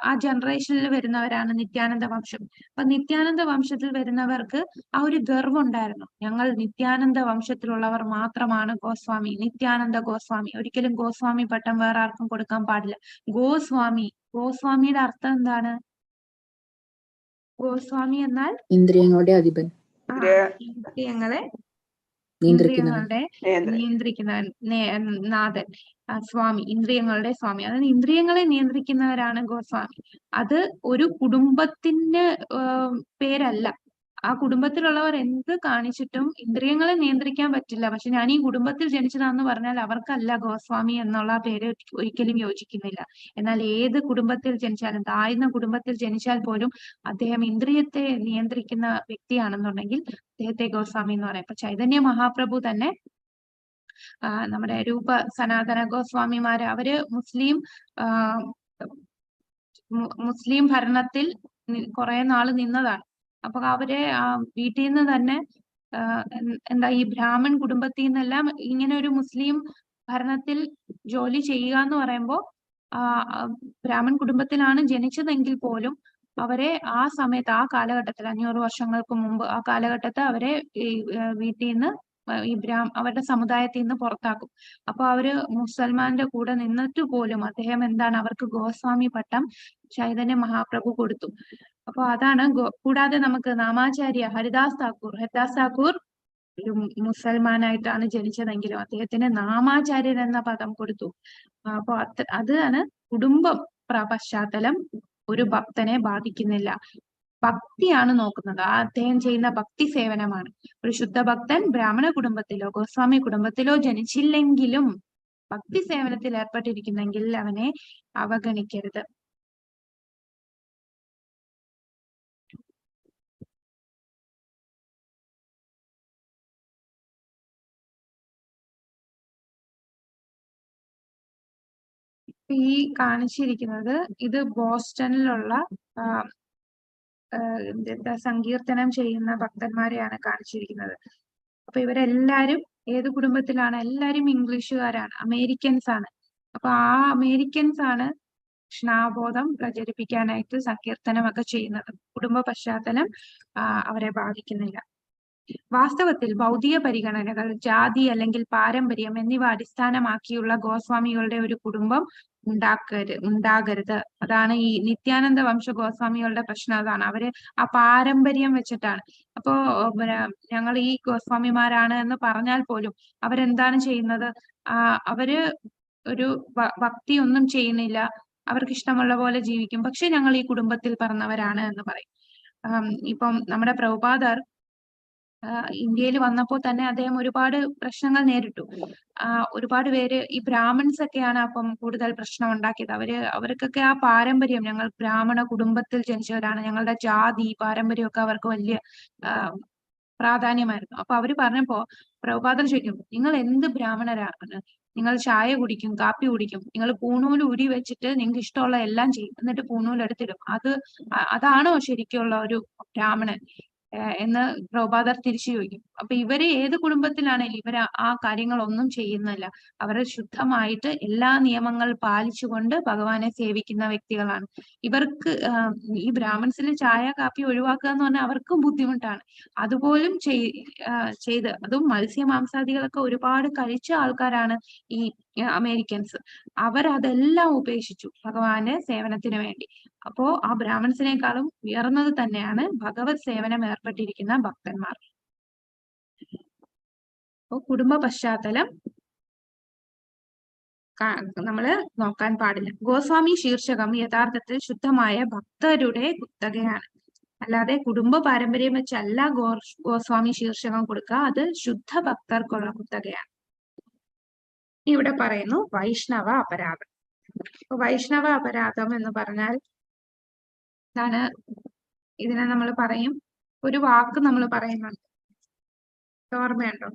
ആ ജനറേഷനിൽ വരുന്നവരാണ് നിത്യാനന്ദ വംശം. അപ്പൊ നിത്യാനന്ദ വംശത്തിൽ വരുന്നവർക്ക് ആ ഒരു ഗർവം ഉണ്ടായിരുന്നു, ഞങ്ങൾ നിത്യാനന്ദ വംശത്തിലുള്ളവർ മാത്രമാണ് ഗോസ്വാമി, നിത്യാനന്ദ ഗോസ്വാമി. ഒരിക്കലും ഗോസ്വാമി പട്ടം വേറെ ആർക്കും കൊടുക്കാൻ പാടില്ല. ഗോസ്വാമിയുടെ അർത്ഥം എന്താണ്? ഗോസ്വാമി എന്നാൽ ഇന്ദ്രിയങ്ങളുടെ അധിപൻ. ഇന്ദ്രിയങ്ങളെ ഇന്ദ്രിയങ്ങളുടെ നിയന്ത്രിക്കുന്ന നാഥൻ, സ്വാമി, ഇന്ദ്രിയങ്ങളുടെ സ്വാമി. അതായത് ഇന്ദ്രിയങ്ങളെ നിയന്ത്രിക്കുന്നവരാണ് ഗോസ്വാമി. അത് ഒരു കുടുംബത്തിന്റെ പേരല്ല. ആ കുടുംബത്തിലുള്ളവർ എന്ത് കാണിച്ചിട്ടും ഇന്ദ്രിയങ്ങളെ നിയന്ത്രിക്കാൻ പറ്റില്ല. പക്ഷെ ഞാൻ ഈ കുടുംബത്തിൽ ജനിച്ചതാന്ന് പറഞ്ഞാൽ അവർക്കല്ല ഗോസ്വാമി എന്നുള്ള പേര് ഒരിക്കലും യോജിക്കുന്നില്ല. എന്നാൽ ഏത് കുടുംബത്തിൽ ജനിച്ചാലും, താഴ്ന്ന കുടുംബത്തിൽ ജനിച്ചാൽ പോലും അദ്ദേഹം ഇന്ദ്രിയത്തെ നിയന്ത്രിക്കുന്ന വ്യക്തിയാണെന്നുണ്ടെങ്കിൽ അദ്ദേഹത്തെ ഗോസ്വാമി എന്ന് പറയും. ഇപ്പൊ ചൈതന്യ മഹാപ്രഭു തന്നെ നമ്മുടെ രൂപ സനാതന ഗോസ്വാമിമാര്, അവര് മുസ്ലിം ഭരണത്തിൽ കുറെ നാള് നിന്നതാണ്. അപ്പൊ അവരെ വീട്ടിൽ നിന്ന് തന്നെ എന്താ ഈ ബ്രാഹ്മൺ കുടുംബത്തിൽ നിന്നെല്ലാം ഇങ്ങനെ ഒരു മുസ്ലിം ഭരണത്തിൽ ജോലി ചെയ്യുക എന്ന് പറയുമ്പോ ബ്രാഹ്മൺ കുടുംബത്തിലാണ് ജനിച്ചതെങ്കിൽ പോലും അവരെ ആ സമയത്ത്, ആ കാലഘട്ടത്തിൽ 500 വർഷങ്ങൾക്ക് മുമ്പ് ആ കാലഘട്ടത്തിൽ അവരെ ഈ വീട്ടിൽ നിന്ന് അവരുടെ സമുദായത്തിൽ നിന്ന് പുറത്താക്കും. അപ്പൊ അവര് മുസൽമാന്റെ കൂടെ നിന്നിട്ട് പോലും അദ്ദേഹം എന്താണ് അവർക്ക് ഗോസ്വാമി പട്ടം ചൈതന്യ മഹാപ്രഭു കൊടുത്തു. അപ്പൊ അതാണ് കൂടാതെ നമുക്ക് നാമാചാര്യ ഹരിദാസ് താക്കൂർ ഒരു മുസൽമാനായിട്ടാണ് ജനിച്ചതെങ്കിലും അദ്ദേഹത്തിന് നാമാചാര്യൻ എന്ന പദം കൊടുത്തു. അപ്പൊ അതാണ് കുടുംബ പശ്ചാത്തലം ഒരു ഭക്തനെ ബാധിക്കുന്നില്ല. ഭക്തിയാണ് നോക്കുന്നത്. അദ്ദേഹം ചെയ്യുന്ന ഭക്തി സേവനമാണ്. ഒരു ശുദ്ധഭക്തൻ ബ്രാഹ്മണ കുടുംബത്തിലോ ഗോസ്വാമി കുടുംബത്തിലോ ജനിച്ചില്ലെങ്കിലും ഭക്തി സേവനത്തിൽ ഏർപ്പെട്ടിരിക്കുന്നെങ്കിൽ അവനെ അവഗണിക്കരുത്. ഈ കാണിച്ചിരിക്കുന്നത് ഇത് ബോസ്റ്റണിലുള്ള സങ്കീർത്തനം ചെയ്യുന്ന ഭക്തന്മാരെയാണ് കാണിച്ചിരിക്കുന്നത്. അപ്പൊ ഇവരെല്ലാരും ഏത് കുടുംബത്തിലാണ്? എല്ലാരും ഇംഗ്ലീഷുകാരാണ്, അമേരിക്കൻസ് ആണ്. അപ്പൊ ആ അമേരിക്കൻസ് ആണ് കൃഷ്ണാബോധം പ്രചരിപ്പിക്കാനായിട്ട് സങ്കീർത്തനമൊക്കെ ചെയ്യുന്നത്. കുടുംബ പശ്ചാത്തലം അവരെ ബാധിക്കുന്നില്ല. വാസ്തവത്തിൽ ഭൗതിക പരിഗണനകൾ, ജാതി അല്ലെങ്കിൽ പാരമ്പര്യം എന്നിവ അടിസ്ഥാനമാക്കിയുള്ള ഗോസ്വാമികളുടെ ഒരു കുടുംബം ഉണ്ടാകരുത്. അതാണ് ഈ നിത്യാനന്ദ വംശ ഗോസ്വാമികളുടെ പ്രശ്നം. അതാണ് അവര് ആ പാരമ്പര്യം വെച്ചിട്ടാണ്. അപ്പോ ഞങ്ങൾ ഈ ഗോസ്വാമിമാരാണ് എന്ന് പറഞ്ഞാൽ പോലും അവരെന്താണ് ചെയ്യുന്നത്? അവര് ഒരു ഭക്തി ഒന്നും ചെയ്യുന്നില്ല, അവർക്ക് ഇഷ്ടമുള്ള പോലെ ജീവിക്കും, പക്ഷെ ഞങ്ങൾ ഈ കുടുംബത്തിൽ പറഞ്ഞവരാണ് എന്ന് പറയും. ഇപ്പം നമ്മുടെ പ്രഭുപാദർ ഇന്ത്യയിൽ വന്നപ്പോൾ തന്നെ അദ്ദേഹം ഒരുപാട് പ്രശ്നങ്ങൾ നേരിട്ടു. ഒരുപാട് പേര് ഈ ബ്രാഹ്മൺസ് ഒക്കെയാണ് അപ്പം കൂടുതൽ പ്രശ്നം ഉണ്ടാക്കിയത്. അവർക്കൊക്കെ ആ പാരമ്പര്യം, ഞങ്ങൾ ബ്രാഹ്മണ കുടുംബത്തിൽ ജനിച്ചവരാണ്, ഞങ്ങളുടെ ജാതി പാരമ്പര്യമൊക്കെ അവർക്ക് വലിയ പ്രാധാന്യമായിരുന്നു. അപ്പൊ അവര് പറഞ്ഞപ്പോ പ്രഭുപാദർ ചോദിക്കും, നിങ്ങൾ എന്ത് ബ്രാഹ്മണരാണ്? നിങ്ങൾ ചായ കുടിക്കും, കാപ്പി കുടിക്കും, നിങ്ങൾ പൂണൂല് ഉരി വെച്ചിട്ട് നിങ്ങൾക്ക് ഇഷ്ടമുള്ള എല്ലാം ചെയ്യും, എന്നിട്ട് പൂണൂല് എടുത്തിടും. അതാണോ ശരിക്കുള്ള ഒരു ബ്രാഹ്മണൻ എന്ന് പ്രഭുപാദർ തിരിച്ചു ചോദിക്കും. അപ്പൊ ഇവര് ഏത് കുടുംബത്തിലാണെങ്കിലും ഇവര് ആ കാര്യങ്ങളൊന്നും ചെയ്യുന്നില്ല. അവർ ശുദ്ധമായിട്ട് എല്ലാ നിയമങ്ങൾ പാലിച്ചുകൊണ്ട് ഭഗവാനെ സേവിക്കുന്ന വ്യക്തികളാണ്. ഇവർക്ക് ഈ ബ്രാഹ്മൺസിൽ ചായ കാപ്പി ഒഴിവാക്കുക എന്ന് പറഞ്ഞാൽ അവർക്കും ബുദ്ധിമുട്ടാണ്. അതുപോലും ചെയ്ത് അതും മത്സ്യമാംസാദികളൊക്കെ ഒരുപാട് കഴിച്ച ആൾക്കാരാണ് ഈ അമേരിക്കൻസ്. അവരതെല്ലാം ഉപേക്ഷിച്ചു ഭഗവാന്റെ സേവനത്തിന് വേണ്ടി. അപ്പോ ആ ബ്രാഹ്മൺസിനേക്കാളും ഉയർന്നത് തന്നെയാണ് ഭഗവത് സേവനം ഏർപ്പെട്ടിരിക്കുന്ന ഭക്തന്മാർ. അപ്പോ കുടുംബ പശ്ചാത്തലം നമ്മള് നോക്കാൻ പാടില്ല. ഗോസ്വാമി ശീർഷകം യഥാർത്ഥത്തിൽ ശുദ്ധമായ ഭക്തരുടെ കുത്തകയാണ്. അല്ലാതെ കുടുംബ പാരമ്പര്യം വെച്ചല്ല ഗോസ്വാമി ശീർഷകം കൊടുക്കുക. അത് ശുദ്ധ ഭക്തർക്കുള്ള കുത്തകയാണ്. ഇവിടെ പറയുന്നു വൈഷ്ണവ അപരാധം. വൈഷ്ണവ അപരാധം എന്ന് പറഞ്ഞാൽ എന്താണ്? ഇതിനെ നമ്മൾ പറയും, ഒരു വാക്ക് നമ്മൾ പറയുന്നുണ്ട്, ഓർമ്മയുണ്ടോ?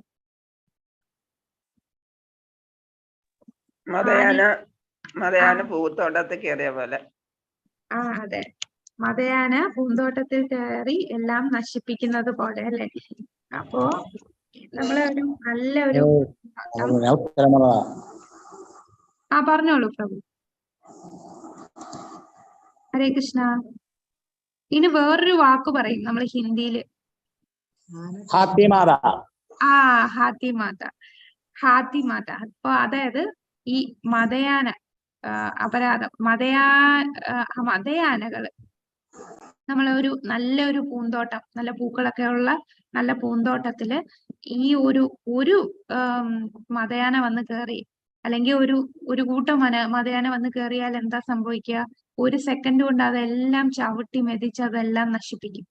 മതയാന പൂന്തോട്ടത്തിൽ കയറിയ പോലെ. അതെ, മതയാന പൂന്തോട്ടത്തിൽ കയറി എല്ലാം നശിപ്പിക്കുന്നത് പോലെ അല്ലെ? അപ്പോ നമ്മളെ ഒരു നല്ല ഒരു പറഞ്ഞോളൂ പ്രഭു. ഹരേ കൃഷ്ണ. ഇനി വേറൊരു വാക്ക് പറയും നമ്മൾ ഹിന്ദിയില്, ഹാത്തിമാത. ഹാത്തിമാത. അപ്പൊ അതായത് ഈ മതയാന അപരാധം, മതയാനകള് നമ്മളൊരു നല്ലൊരു പൂന്തോട്ടം, നല്ല പൂക്കളൊക്കെ ഉള്ള നല്ല പൂന്തോട്ടത്തില് ഈ ഒരു മതയാന വന്ന് കയറി, അല്ലെങ്കിൽ ഒരു കൂട്ടം മതയാന വന്ന് കയറിയാൽ എന്താ സംഭവിക്കുക? 1 സെക്കൻഡ് കൊണ്ട് അതെല്ലാം ചവിട്ടി മെതിച്ച് അതെല്ലാം നശിപ്പിക്കും.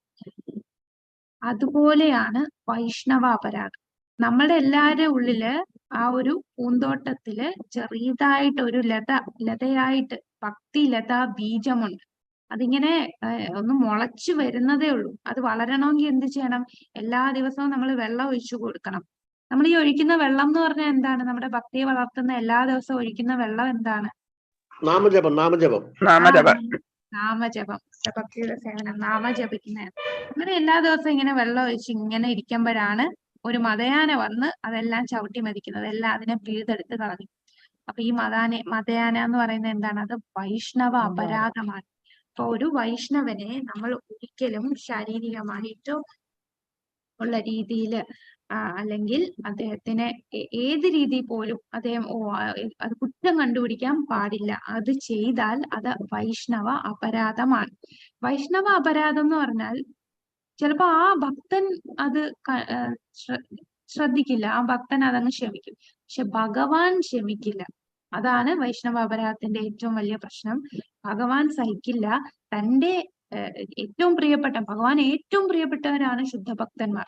അതുപോലെയാണ് വൈഷ്ണവ അപരാധം. നമ്മുടെ എല്ലാവരുടെ ഉള്ളില് ആ ഒരു പൂന്തോട്ടത്തില് ചെറിയതായിട്ട് ഒരു ലതയായിട്ട് ഭക്തി ലതാ ബീജമുണ്ട്. അതിങ്ങനെ ഒന്ന് മുളച്ചു വരുന്നതേ ഉള്ളൂ. അത് വളരണമെങ്കിൽ എന്ത് ചെയ്യണം? എല്ലാ ദിവസവും നമ്മൾ വെള്ളം ഒഴിച്ചു കൊടുക്കണം. നമ്മൾ ഈ ഒഴിക്കുന്ന വെള്ളം എന്ന് പറഞ്ഞാൽ എന്താണ്? നമ്മുടെ ഭക്തിയെ വളർത്തുന്ന എല്ലാ ദിവസവും ഒഴിക്കുന്ന വെള്ളം എന്താണ്? നാമജപം. നാമജപം. ഭക്തിയുടെ സേവനം, നാമജപിക്കുന്ന. അങ്ങനെ എല്ലാ ദിവസവും ഇങ്ങനെ വെള്ളം ഒഴിച്ച് ഇങ്ങനെ ഇരിക്കുമ്പോഴാണ് ഒരു മതയാന വന്ന് അതെല്ലാം ചവിട്ടി മതിക്കുന്നത്, എല്ലാം അതിനെ പിഴുതെടുത്ത് കളഞ്ഞു. അപ്പൊ ഈ മതയാന എന്ന് പറയുന്നത് എന്താണ്? അത് വൈഷ്ണവ അപരാധമാണ്. അപ്പൊ ഒരു വൈഷ്ണവനെ നമ്മൾ ഒരിക്കലും ശാരീരികമായിട്ടോ ഉള്ള രീതിയിൽ അല്ലെങ്കിൽ അദ്ദേഹത്തിനെ ഏത് രീതിയിൽ പോലും അദ്ദേഹം അത് കുറ്റം കണ്ടുപിടിക്കാൻ പാടില്ല. അത് ചെയ്താൽ അത് വൈഷ്ണവ അപരാധമാണ്. വൈഷ്ണവ അപരാധം എന്ന് പറഞ്ഞാൽ ചിലപ്പോ ആ ഭക്തൻ അത് ശ്രദ്ധിക്കില്ല, ആ ഭക്തൻ അതങ്ങ് ക്ഷമിക്കും. പക്ഷെ ഭഗവാൻ ക്ഷമിക്കില്ല. അതാണ് വൈഷ്ണവ അപരാധത്തിന്റെ ഏറ്റവും വലിയ പ്രശ്നം. ഭഗവാൻ സഹിക്കില്ല. തന്റെ ഭഗവാൻ ഏറ്റവും പ്രിയപ്പെട്ടവരാണ് ശുദ്ധഭക്തന്മാർ.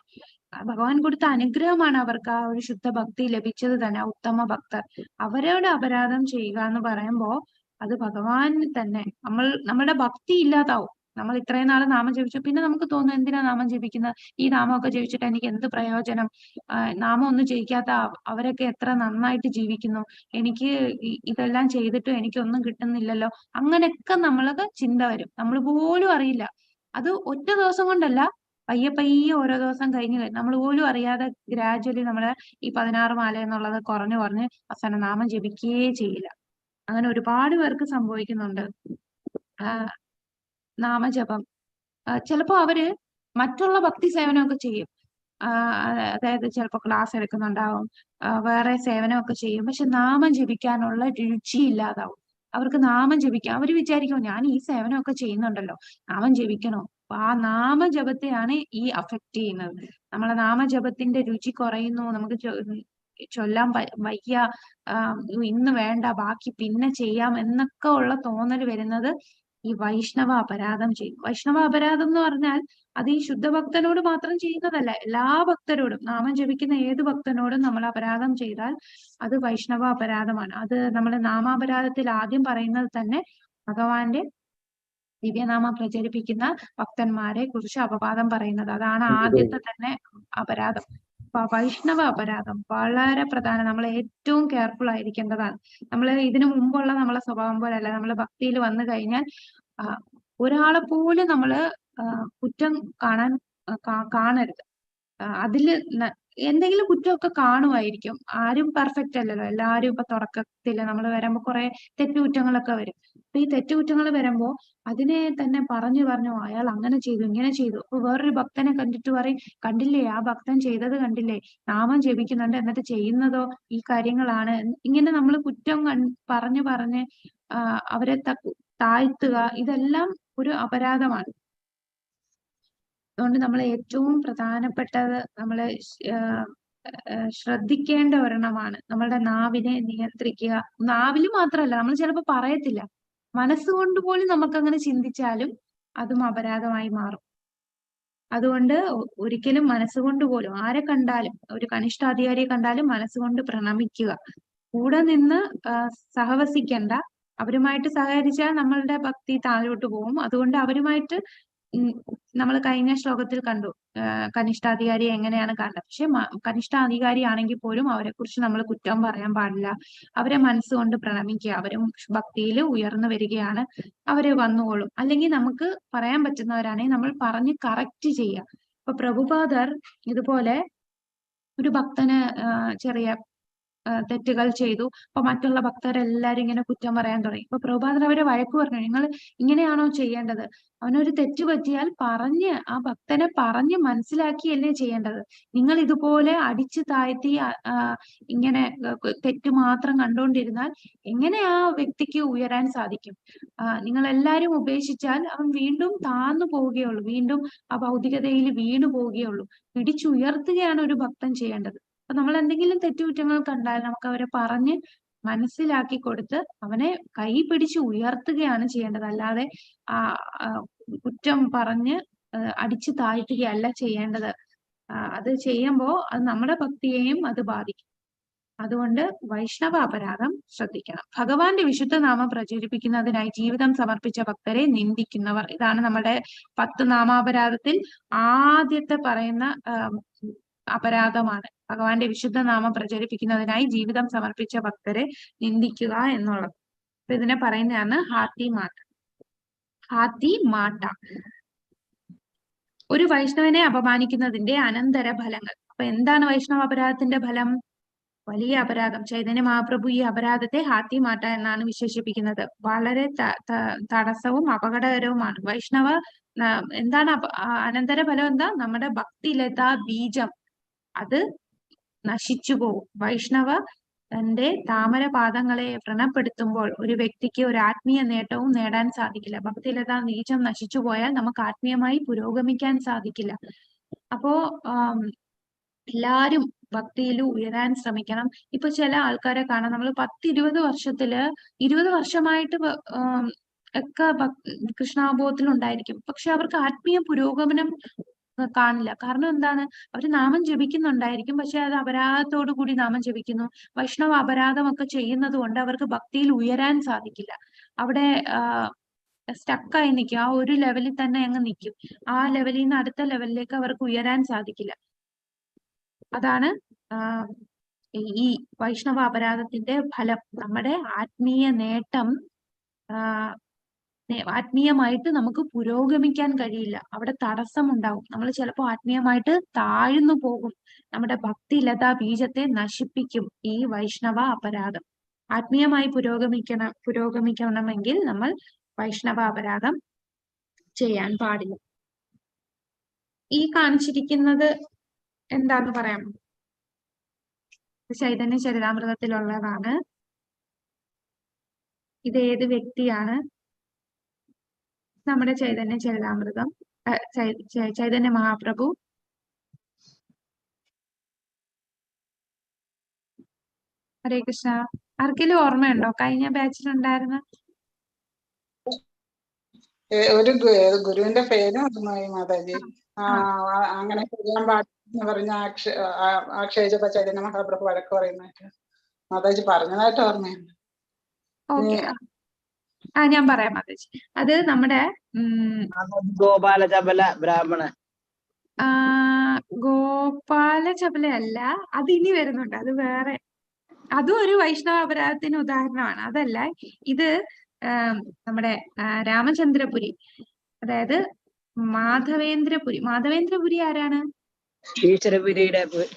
ഭഗവാൻ കൊടുത്ത അനുഗ്രഹമാണ് അവർക്ക് ആ ഒരു ശുദ്ധ ഭക്തി ലഭിച്ചത് തന്നെ, ഉത്തമ ഭക്തർ. അവരോട് അപരാധം ചെയ്യുക എന്ന് പറയുമ്പോ അത് ഭഗവാൻ തന്നെ നമ്മുടെ ഭക്തി ഇല്ലാതാവും. നമ്മൾ ഇത്രയും നാൾ നാമം ജപിച്ചു, പിന്നെ നമുക്ക് തോന്നും എന്തിനാ നാമം ജപിക്കുന്നത്? ഈ നാമമൊക്കെ ജപിച്ചിട്ട് എനിക്ക് എന്ത് പ്രയോജനം? നാമം ഒന്നും ജയിക്കാത്ത അവരൊക്കെ എത്ര നന്നായിട്ട് ജീവിക്കുന്നു, എനിക്ക് ഇതെല്ലാം ചെയ്തിട്ടും എനിക്കൊന്നും കിട്ടുന്നില്ലല്ലോ. അങ്ങനെയൊക്കെ നമ്മൾക്ക് ചിന്ത വരും. നമ്മൾ പോലും അറിയില്ല. അത് ഒറ്റ ദിവസം കൊണ്ടല്ല, പയ്യെ ഓരോ ദിവസം കഴിഞ്ഞ് നമ്മൾ പോലും അറിയാതെ ഗ്രാജുവലി നമ്മള് ഈ 16 മാല എന്നുള്ളത് കുറഞ്ഞ് അവസാനം നാമം ജപിക്കുകയേ ചെയ്യില്ല. അങ്ങനെ ഒരുപാട് പേർക്ക് സംഭവിക്കുന്നുണ്ട്. നാമജപം ചിലപ്പോ അവര് മറ്റുള്ള ഭക്തി സേവനമൊക്കെ ചെയ്യും. അതായത് ചിലപ്പോ ക്ലാസ് എടുക്കുന്നുണ്ടാവും, വേറെ സേവനമൊക്കെ ചെയ്യും. പക്ഷെ നാമം ജപിക്കാനുള്ള രുചി ഇല്ലാതാവും. അവർക്ക് നാമം ജപിക്കാം, അവര് വിചാരിക്കും ഞാൻ ഈ സേവനമൊക്കെ ചെയ്യുന്നുണ്ടല്ലോ, നാമം ജപിക്കണോ? ആ നാമജപത്തെയാണ് ഈ അഫക്റ്റ് ചെയ്യുന്നത്. നമ്മളെ നാമജപത്തിന്റെ രുചി കുറയുന്നു, നമുക്ക് ചൊല്ലാൻ വയ്യ, ഇന്ന് വേണ്ട, ബാക്കി പിന്നെ ചെയ്യാം എന്നൊക്കെ ഉള്ള തോന്നൽ വരുന്നത് ഈ വൈഷ്ണവ അപരാധം ചെയ്യും. വൈഷ്ണവ അപരാധം എന്ന് പറഞ്ഞാൽ അത് ഈ ശുദ്ധഭക്തനോട് മാത്രം ചെയ്യുന്നതല്ല, എല്ലാ ഭക്തരോടും, നാമം ജപിക്കുന്ന ഏത് ഭക്തനോടും നമ്മൾ അപരാധം ചെയ്താൽ അത് വൈഷ്ണവ അപരാധമാണ്. അത് നമ്മൾ നാമാപരാധത്തിൽ ആദ്യം പറയുന്നത് തന്നെ ഭഗവാന്റെ ദിവ്യനാമം പ്രചരിപ്പിക്കുന്ന ഭക്തന്മാരെ കുറിച്ച് അപവാദം പറയുന്നത്. അതാണ് ആദ്യത്തെ തന്നെ അപരാധം. വൈഷ്ണവ അപരാധം വളരെ പ്രധാനം. നമ്മൾ ഏറ്റവും കെയർഫുൾ ആയിരിക്കേണ്ടതാണ്. നമ്മൾ ഇതിനു മുമ്പുള്ള നമ്മളെ സ്വഭാവം പോലല്ല. നമ്മൾ ഭക്തിയിൽ വന്നു കഴിഞ്ഞാൽ ഒരാളെ പോലും നമ്മള് കുറ്റം കാണരുത്. അതില് എന്തെങ്കിലും കുറ്റമൊക്കെ കാണുമായിരിക്കും. ആരും പെർഫെക്റ്റ് അല്ലല്ലോ. എല്ലാവരും ഇപ്പൊ തുടക്കത്തില് നമ്മൾ വരുമ്പോ കുറെ തെറ്റുകുറ്റങ്ങളൊക്കെ വരും. അപ്പൊ ഈ തെറ്റുകുറ്റങ്ങൾ വരുമ്പോ അതിനെ തന്നെ പറഞ്ഞു അയാൾ അങ്ങനെ ചെയ്തു, ഇങ്ങനെ ചെയ്തു. അപ്പൊ വേറൊരു ഭക്തനെ കണ്ടിട്ട് പറയും, കണ്ടില്ലേ ആ ഭക്തൻ ചെയ്തത് കണ്ടില്ലേ, നാമം ജപിക്കുന്നുണ്ട് എന്നിട്ട് ചെയ്യുന്നതോ ഈ കാര്യങ്ങളാണ്. ഇങ്ങനെ നമ്മൾ കുറ്റം പറഞ്ഞ് അവരെ താഴ്ത്തുക, ഇതെല്ലാം ഒരു അപരാധമാണ്. അതുകൊണ്ട് നമ്മൾ ഏറ്റവും പ്രധാനപ്പെട്ടത് നമ്മൾ ശ്രദ്ധിക്കേണ്ട ഒരെണ്ണമാണ് നമ്മളുടെ നാവിനെ നിയന്ത്രിക്കുക. നാവില് മാത്രമല്ല, നമ്മൾ ചിലപ്പോൾ പറയത്തില്ല, മനസ്സുകൊണ്ട് പോലും നമുക്കങ്ങനെ ചിന്തിച്ചാലും അതും അപരാധമായി മാറും. അതുകൊണ്ട് ഒരിക്കലും മനസ്സുകൊണ്ട് പോലും ആരെ കണ്ടാലും, ഒരു കനിഷ്ഠാധികാരിയെ കണ്ടാലും മനസ്സുകൊണ്ട് പ്രണമിക്കുക. കൂടെ നിന്ന് സഹവസിക്കണ്ട. അവരുമായിട്ട് സഹകരിച്ചാൽ നമ്മളുടെ ഭക്തി താഴോട്ട് പോകും. അതുകൊണ്ട് അവരുമായിട്ട് നമ്മൾ കഴിഞ്ഞ ശ്ലോകത്തിൽ കണ്ടു കനിഷ്ഠാധികാരിയെ എങ്ങനെയാണ് കണ്ടത്. പക്ഷെ കനിഷ്ഠാധികാരി ആണെങ്കിൽ പോലും അവരെ കുറിച്ച് നമ്മൾ കുറ്റം പറയാൻ പാടില്ല. അവരെ മനസ്സുകൊണ്ട് പ്രണമിക്കുക. അവരും ഭക്തിയിൽ ഉയർന്നു വരികയാണ്, അവര് വന്നുകൊള്ളും. അല്ലെങ്കിൽ നമുക്ക് പറയാൻ പറ്റുന്നവരാണെങ്കിൽ നമ്മൾ പറഞ്ഞ് കറക്റ്റ് ചെയ്യുക. ഇപ്പൊ പ്രഭുപാദർ ഇതുപോലെ ഒരു ഭക്തന് ചെറിയ തെറ്റുകൾ ചെയ്തു. അപ്പൊ മറ്റുള്ള ഭക്തരെല്ലാരും ഇങ്ങനെ കുറ്റം പറയാൻ തുടങ്ങി. അപ്പൊ പ്രഭുപാദർ അവരെ വഴക്ക് പറഞ്ഞു, നിങ്ങൾ ഇങ്ങനെയാണോ ചെയ്യേണ്ടത്? അവനൊരു തെറ്റ് പറ്റിയാൽ പറഞ്ഞ് ആ ഭക്തനെ പറഞ്ഞ് മനസ്സിലാക്കിയല്ലേ ചെയ്യേണ്ടത്. നിങ്ങൾ ഇതുപോലെ അടിച്ചു താഴ്ത്തി ഇങ്ങനെ തെറ്റ് മാത്രം കണ്ടുകൊണ്ടിരുന്നാൽ എങ്ങനെ ആ വ്യക്തിക്ക് ഉയരാൻ സാധിക്കും? നിങ്ങൾ എല്ലാരും ഉപേക്ഷിച്ചാൽ അവൻ വീണ്ടും താഴ്ന്നു പോവുകയുള്ളൂ, വീണ്ടും ആ ഭൗതികതയിൽ വീണു പോവുകയുള്ളൂ. പിടിച്ചുയർത്തുകയാണ് ഒരു ഭക്തൻ ചെയ്യേണ്ടത്. അപ്പൊ നമ്മൾ എന്തെങ്കിലും തെറ്റുകുറ്റങ്ങൾ കണ്ടാൽ നമുക്ക് അവരെ പറഞ്ഞ് മനസ്സിലാക്കി കൊടുത്ത് അവനെ കൈ പിടിച്ച് ഉയർത്തുകയാണ് ചെയ്യേണ്ടത്. അല്ലാതെ കുറ്റം പറഞ്ഞ് അടിച്ചു താഴ്ത്തുകയല്ല ചെയ്യേണ്ടത്. അത് ചെയ്യുമ്പോൾ അത് നമ്മുടെ ഭക്തിയെയും അത് ബാധിക്കും. അതുകൊണ്ട് വൈഷ്ണവ അപരാധം ശ്രദ്ധിക്കണം. ഭഗവാന്റെ വിശുദ്ധ നാമം പ്രചരിപ്പിക്കുന്നതിനായി ജീവിതം സമർപ്പിച്ച ഭക്തരെ നിന്ദിക്കുന്നവർ. ഇതാണ് നമ്മുടെ 10 നാമാപരാധത്തിൽ ആദ്യത്തെ പറയുന്ന അപരാധമാണ്. ഭഗവാന്റെ വിശുദ്ധ നാമം പ്രചരിപ്പിക്കുന്നതിനായി ജീവിതം സമർപ്പിച്ച ഭക്തരെ നിന്ദിക്കുക എന്നുള്ളത്. അപ്പൊ ഇതിനെ പറയുന്നതാണ് ഹാത്തി മാട്ട. ഒരു വൈഷ്ണവനെ അപമാനിക്കുന്നതിന്റെ അനന്തര ഫലങ്ങൾ. അപ്പൊ എന്താണ് വൈഷ്ണവ അപരാധത്തിന്റെ ഫലം? വലിയ അപരാധം. ചൈതന്യ മഹാപ്രഭു ഈ അപരാധത്തെ ഹാത്തി മാട്ട എന്നാണ് വിശേഷിപ്പിക്കുന്നത്. വളരെ തടസ്സവും അപകടകരവുമാണ്. വൈഷ്ണവ എന്താണ് അനന്തര ഫലം? എന്താ? നമ്മുടെ ഭക്തിലതാ ബീജം അത് നശിച്ചു പോകും. വൈഷ്ണവ തന്റെ താമരപാദങ്ങളെ വ്രണപ്പെടുത്തുമ്പോൾ ഒരു വ്യക്തിക്ക് ഒരു ആത്മീയ നേട്ടവും നേടാൻ സാധിക്കില്ല. ഭക്തിലതാ ബീജം നശിച്ചു പോയാൽ നമുക്ക് ആത്മീയമായി പുരോഗമിക്കാൻ സാധിക്കില്ല. അപ്പോ എല്ലാരും ഭക്തിയിൽ ഉയരാൻ ശ്രമിക്കണം. ഇപ്പൊ ചില ആൾക്കാരെ കാണാം, നമ്മൾ 10-20 വർഷത്തില് 20 വർഷമായിട്ട് ഒക്കെ കൃഷ്ണാബോധത്തിൽ ഉണ്ടായിരിക്കും. പക്ഷെ അവർക്ക് ആത്മീയ പുരോഗമനം കാണില്ല. കാരണം എന്താണ്? അവര് നാമം ജപിക്കുന്നുണ്ടായിരിക്കും, പക്ഷെ അത് അപരാധത്തോടു കൂടി നാമം ജപിക്കുന്നു. വൈഷ്ണവ അപരാധമൊക്കെ ചെയ്യുന്നത് കൊണ്ട് അവർക്ക് ഭക്തിയിൽ ഉയരാൻ സാധിക്കില്ല. അവിടെ സ്റ്റക്കായി നിൽക്കും. ആ ഒരു ലെവലിൽ തന്നെ അങ്ങ് നിൽക്കും. ആ ലെവലിൽ നിന്ന് അടുത്ത ലെവലിലേക്ക് അവർക്ക് ഉയരാൻ സാധിക്കില്ല. അതാണ് ഈ വൈഷ്ണവ അപരാധത്തിന്റെ ഫലം. നമ്മുടെ ആത്മീയ നേട്ടം ആത്മീയമായിട്ട് നമുക്ക് പുരോഗമിക്കാൻ കഴിയില്ല. അവിടെ തടസ്സമുണ്ടാവും. നമ്മൾ ചിലപ്പോൾ ആത്മീയമായിട്ട് താഴ്ന്നു പോകും. നമ്മുടെ ഭക്തിലതാ ബീജത്തെ നശിപ്പിക്കും ഈ വൈഷ്ണവ അപരാധം. ആത്മീയമായി പുരോഗമിക്കണമെങ്കിൽ നമ്മൾ വൈഷ്ണവ അപരാധം ചെയ്യാൻ പാടില്ല. ഈ കാണിച്ചിരിക്കുന്നത് എന്താന്ന് പറയാം? ചൈതന്യ ചരിതാമൃതത്തിലുള്ളതാണ്. ഇത് ഏത് വ്യക്തിയാണ്? നമ്മുടെ ചൈതന്യ ചരിതാമൃതം, ചൈതന്യ മഹാപ്രഭു. ഹരേ കൃഷ്ണ. ആർക്കെങ്കിലും ഓർമ്മയുണ്ടോ കഴിഞ്ഞ ബാച്ചിലുണ്ടായിരുന്ന? ഒരു ഗുരുവിന്റെ പേരും അതുമായി മാതാജി. അങ്ങനെ ചെയ്യാൻ പാടില്ലെന്ന് പറഞ്ഞ ആക്ഷേപിച്ചപ്പോ ചൈതന്യ മഹാപ്രഭു വഴക്ക് പറയുന്നതായിട്ട് മാതാജി പറഞ്ഞതായിട്ട് ഓർമ്മയുണ്ട്. ഓക്കെ, ഞാൻ പറയാം മാതാജി. അത് നമ്മുടെ ഗോപാല ചപല ബ്രാഹ്മണൻ. ഗോപാല ചപല അല്ല, അത് ഇനി വരുന്നുണ്ട്. അത് വേറെ, അതും ഒരു വൈഷ്ണവ അപരാധത്തിന് ഉദാഹരണമാണ്. അതല്ല, ഇത് നമ്മുടെ രാമചന്ദ്രപുരി, അതായത് മാധവേന്ദ്രപുരി ആരാണ്?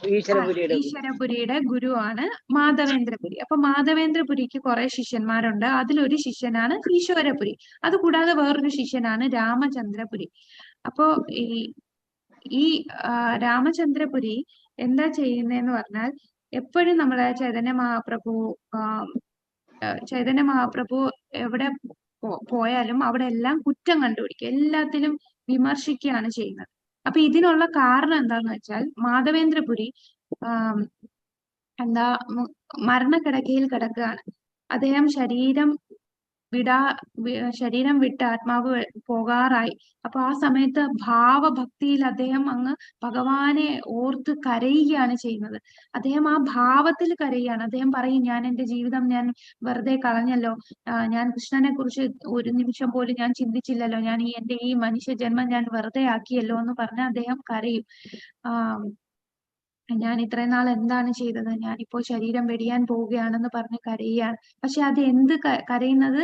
ഈശ്വരപുരിയുടെ ഗുരുവാണ് മാധവേന്ദ്രപുരി. അപ്പൊ മാധവേന്ദ്രപുരിക്ക് കുറെ ശിഷ്യന്മാരുണ്ട്. അതിലൊരു ശിഷ്യനാണ് ഈശ്വരപുരി. അതുകൂടാതെ വേറൊരു ശിഷ്യനാണ് രാമചന്ദ്രപുരി. അപ്പോ ഈ രാമചന്ദ്രപുരി എന്താ ചെയ്യുന്നതെന്ന് പറഞ്ഞാൽ, എപ്പോഴും നമ്മളെ ചൈതന്യ മഹാപ്രഭു എവിടെ പോയാലും അവിടെ എല്ലാം കുറ്റം കണ്ടുപിടിക്കുക, എല്ലാത്തിലും വിമർശിക്കുകയാണ് ചെയ്യുന്നത്. അപ്പൊ ഇതിനുള്ള കാരണം എന്താന്ന് വെച്ചാൽ, മാധവേന്ദ്രപുരി മരണക്കിടക്കയിൽ കിടക്കുകയാണ്. അദ്ദേഹം ശരീരം വിട്ട് ആത്മാവ് പോകാറായി. അപ്പൊ ആ സമയത്ത് ഭാവഭക്തിയിൽ അദ്ദേഹം അങ്ങ് ഭഗവാനെ ഓർത്ത് കരയുകയാണ് ചെയ്യുന്നത്. അദ്ദേഹം ആ ഭാവത്തിൽ കരയുകയാണ്. അദ്ദേഹം പറയും, ഞാൻ എന്റെ ജീവിതം ഞാൻ വെറുതെ കളഞ്ഞല്ലോ, ഞാൻ കൃഷ്ണനെ കുറിച്ച് ഒരു നിമിഷം പോലും ഞാൻ ചിന്തിച്ചില്ലല്ലോ, ഞാൻ എന്റെ ഈ മനുഷ്യ ജന്മം ഞാൻ വെറുതെ ആക്കിയല്ലോ എന്ന് പറഞ്ഞ് അദ്ദേഹം കരയും. ഞാൻ ഇത്രയും നാൾ എന്താണ് ചെയ്തത്, ഞാനിപ്പോ ശരീരം വെടിയാൻ പോവുകയാണെന്ന് പറഞ്ഞ് കരയുകയാണ്. പക്ഷെ അത് എന്ത് കരയുന്നത്?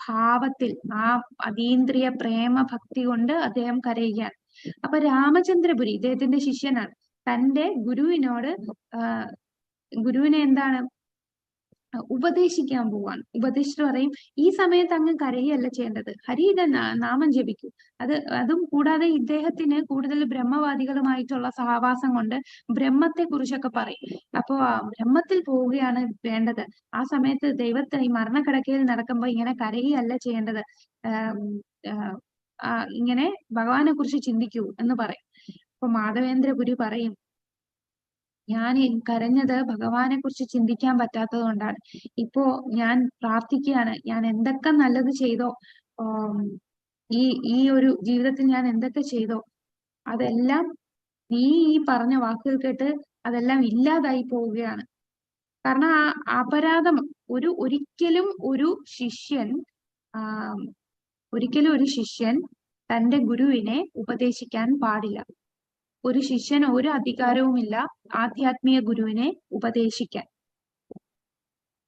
ഭാവത്തിൽ, ആ അതീന്ദ്രിയ പ്രേമ ഭക്തി കൊണ്ട് അദ്ദേഹം കരയുകയാണ്. അപ്പൊ രാമചന്ദ്രപുരി ഇദ്ദേഹത്തിന്റെ ശിഷ്യനാണ്. തന്റെ ഗുരുവിനോട് ഗുരുവിനെ എന്താണ് ഉപദേശിക്കാൻ പോവാണ്. ഉപദേശിച്ചിട്ട് പറയും, ഈ സമയത്ത് അങ്ങ് കരയുകയല്ല ചെയ്യേണ്ടത്, ഹരിയുടെ നാമം ജപിക്കൂ. അതും കൂടാതെ ഇദ്ദേഹത്തിന് കൂടുതൽ ബ്രഹ്മവാദികളുമായിട്ടുള്ള സഹവാസം കൊണ്ട് ബ്രഹ്മത്തെ കുറിച്ചൊക്കെ പറയും. അപ്പോ ബ്രഹ്മത്തിൽ പോവുകയാണ് വേണ്ടത്. ആ സമയത്ത് ദൈവത്തെ ഈ മരണക്കിടക്കയിൽ നടക്കുമ്പോൾ ഇങ്ങനെ കരയുകയല്ല ചെയ്യേണ്ടത്, ഇങ്ങനെ ഭഗവാനെ കുറിച്ച് ചിന്തിക്കൂ എന്ന് പറയും. അപ്പൊ മാധവേന്ദ്രപുരി പറയും, ഞാൻ കരഞ്ഞത് ഭഗവാനെ കുറിച്ച് ചിന്തിക്കാൻ പറ്റാത്തത് കൊണ്ടാണ്. ഇപ്പോ ഞാൻ പ്രാർത്ഥിക്കുകയാണ്, ഞാൻ എന്തൊക്കെ നല്ലത് ചെയ്തോ, ഈ ഒരു ജീവിതത്തിൽ ഞാൻ എന്തൊക്കെ ചെയ്തോ അതെല്ലാം നീ ഈ പറഞ്ഞ വാക്കുകൾ കേട്ട് അതെല്ലാം ഇല്ലാതായി പോവുകയാണ്. കാരണം ആ അപരാധം ഒരിക്കലും ഒരു ശിഷ്യൻ തന്റെ ഗുരുവിനെ ഉപദേശിക്കാൻ പാടില്ല. ഒരു ശിഷ്യന് ഒരു അധികാരവുമില്ല ആധ്യാത്മിക ഗുരുവിനെ ഉപദേശിക്കാൻ.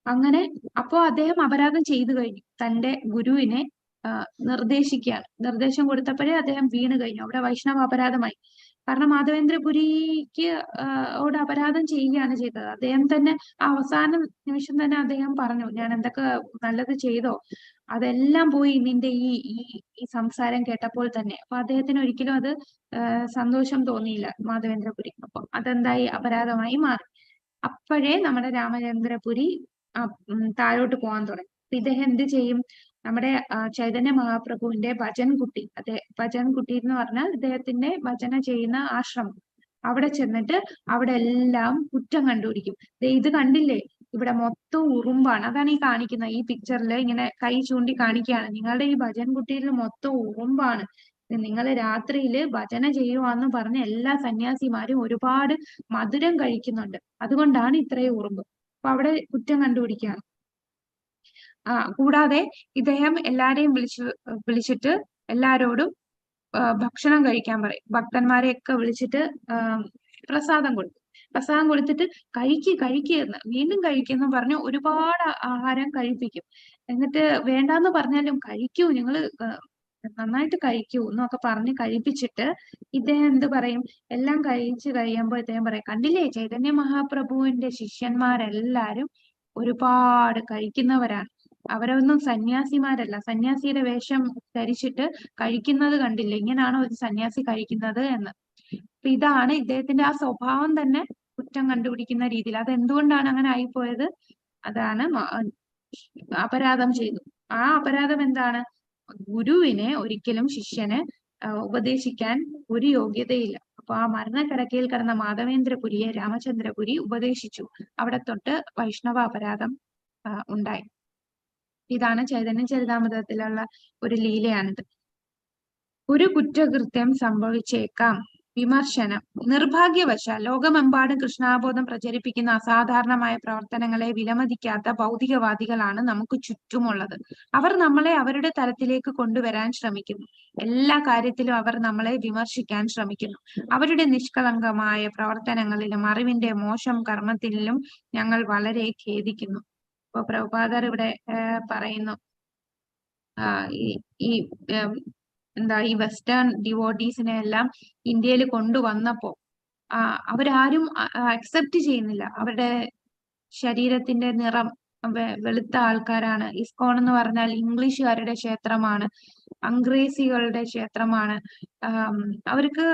അങ്ങനെ അപ്പോ അദ്ദേഹം അപരാധം ചെയ്തു കഴിഞ്ഞു. തന്റെ ഗുരുവിനെ നിർദ്ദേശം കൊടുത്തപ്പോഴേ അദ്ദേഹം വീണ് കഴിഞ്ഞു. അവിടെ വൈഷ്ണവ അപരാധമായി. കാരണം മാധവേന്ദ്രപുരിക്ക് ഓട് അപരാധം ചെയ്യുകയാണ് ചെയ്തത്. അദ്ദേഹം തന്നെ അവസാന നിമിഷം തന്നെ അദ്ദേഹം പറഞ്ഞു, ഞാൻ എന്തൊക്കെ നല്ലത് ചെയ്തോ അതെല്ലാം പോയി നിന്റെ ഈ സംസാരം കേട്ടപ്പോൾ തന്നെ. അപ്പൊ അദ്ദേഹത്തിന് ഒരിക്കലും അത് സന്തോഷം തോന്നിയില്ല മാധവേന്ദ്രപുരി. അപ്പൊ അതെന്തായി, അപരാധമായി മാറി. അപ്പോഴേ നമ്മുടെ രാമചന്ദ്രപുരി താഴോട്ട് പോകാൻ തുടങ്ങി. ഇദ്ദേഹം എന്ത് ചെയ്യും, നമ്മുടെ ചൈതന്യ മഹാപ്രഭുവിന്റെ ഭജൻകുട്ടി, ഭജൻകുട്ടി എന്ന് പറഞ്ഞാൽ ഇദ്ദേഹത്തിന്റെ ഭജന ചെയ്യുന്ന ആശ്രമം, അവിടെ ചെന്നിട്ട് അവിടെ എല്ലാം കുറ്റം കണ്ടുപിടിക്കും. ഇത് കണ്ടില്ലേ, ഇവിടെ മൊത്തം ഉറുമ്പാണ്. അതാണ് ഈ കാണിക്കുന്ന ഈ പിക്ചറിൽ ഇങ്ങനെ കൈ ചൂണ്ടി കാണിക്കുകയാണ്, നിങ്ങളുടെ ഈ ഭജൻകുട്ടിയിൽ മൊത്തം ഉറുമ്പാണ്. നിങ്ങൾ രാത്രിയില് ഭജന ചെയ്യുവാന്ന് പറഞ്ഞ എല്ലാ സന്യാസിമാരും ഒരുപാട് മധുരം കഴിക്കുന്നുണ്ട്, അതുകൊണ്ടാണ് ഇത്രയും ഉറുമ്പ്. അപ്പൊ അവിടെ കുറ്റം കണ്ടുപിടിക്കുകയാണ്. കൂടാതെ ഇദ്ദേഹം എല്ലാരെയും വിളിച്ചിട്ട് എല്ലാരോടും ഭക്ഷണം കഴിക്കാൻ പറയും. ഭക്തന്മാരെയൊക്കെ വിളിച്ചിട്ട് പ്രസാദം കൊടുക്കും. പ്രസാദം കൊടുത്തിട്ട് കഴിക്കുന്ന വീണ്ടും കഴിക്കുന്നു പറഞ്ഞ് ഒരുപാട് ആഹാരം കഴിപ്പിക്കും. എന്നിട്ട് വേണ്ടാന്ന് പറഞ്ഞാലും കഴിക്കൂ, നിങ്ങള് നന്നായിട്ട് കഴിക്കൂ എന്നൊക്കെ പറഞ്ഞ് കഴിപ്പിച്ചിട്ട് ഇദ്ദേഹം എന്ത് പറയും, എല്ലാം കഴിച്ചു കഴിയുമ്പോൾ ഇദ്ദേഹം പറയും, കണ്ടില്ലേ ചൈതന്യ മഹാപ്രഭുവിന്റെ ശിഷ്യന്മാരെല്ലാരും ഒരുപാട് കഴിക്കുന്നവരാണ്, അവരൊന്നും സന്യാസിമാരല്ല, സന്യാസിയുടെ വേഷം ധരിച്ചിട്ട് കഴിക്കുന്നത് കണ്ടില്ലേ, ഇങ്ങനെയാണോ ഒരു സന്യാസി കഴിക്കുന്നത് എന്ന്. അപ്പൊ ഇതാണ് ഇദ്ദേഹത്തിന്റെ ആ സ്വഭാവം തന്നെ കുറ്റം കണ്ടുപിടിക്കുന്ന രീതിയിൽ. അത് എന്തുകൊണ്ടാണ് അങ്ങനെ ആയിപ്പോയത്, അതാണ് അപരാധം ചെയ്തു. ആ അപരാധം എന്താണ്, ഗുരുവിനെ ഒരിക്കലും ശിഷ്യന് ഉപദേശിക്കാൻ ഒരു യോഗ്യതയില്ല. അപ്പൊ ആ മരണക്കിടക്കയിൽ കിടന്ന മാധവേന്ദ്രപുരിയെ രാമചന്ദ്രപുരി ഉപദേശിച്ചു. അവിടെ തൊട്ട് വൈഷ്ണവ അപരാധം ഉണ്ടായി. ഇതാണ് ചൈതന്യ ചരിതാമൃതത്തിലുള്ള ഒരു ലീലയാണിത്. ഒരു കുറ്റകൃത്യം സംഭവിച്ചേക്കാം. വിമർശനം. നിർഭാഗ്യവശാൽ ലോകമെമ്പാടും കൃഷ്ണാബോധം പ്രചരിപ്പിക്കുന്ന അസാധാരണമായ പ്രവർത്തനങ്ങളെ വിലമതിക്കാത്ത ഭൗതികവാദികളാണ് നമുക്ക് ചുറ്റുമുള്ളത്. അവർ നമ്മളെ അവരുടെ തലത്തിലേക്ക് കൊണ്ടുവരാൻ ശ്രമിക്കുന്നു. എല്ലാ കാര്യത്തിലും അവർ നമ്മളെ വിമർശിക്കാൻ ശ്രമിക്കുന്നു. അവരുടെ നിഷ്കളങ്കമായ പ്രവർത്തനങ്ങളിലും അറിവിന്റെ മോശം കർമ്മത്തിലും ഞങ്ങൾ വളരെ ഖേദിക്കുന്നു. ഇപ്പൊ പ്രഭുപാദർ ഇവിടെ പറയുന്നു, ഈ വെസ്റ്റേൺ ഡിവോട്ടീസിനെ എല്ലാം ഇന്ത്യയിൽ കൊണ്ടുവന്നപ്പോ അവരാരും അക്സെപ്റ്റ് ചെയ്യുന്നില്ല. അവരുടെ ശരീരത്തിന്റെ നിറം വെളുത്ത ആൾക്കാരാണ്. ഇസ്കോൺ എന്ന് പറഞ്ഞാൽ ഇംഗ്ലീഷുകാരുടെ ക്ഷേത്രമാണ്, അംഗ്രേസികളുടെ ക്ഷേത്രമാണ്. അവർക്ക്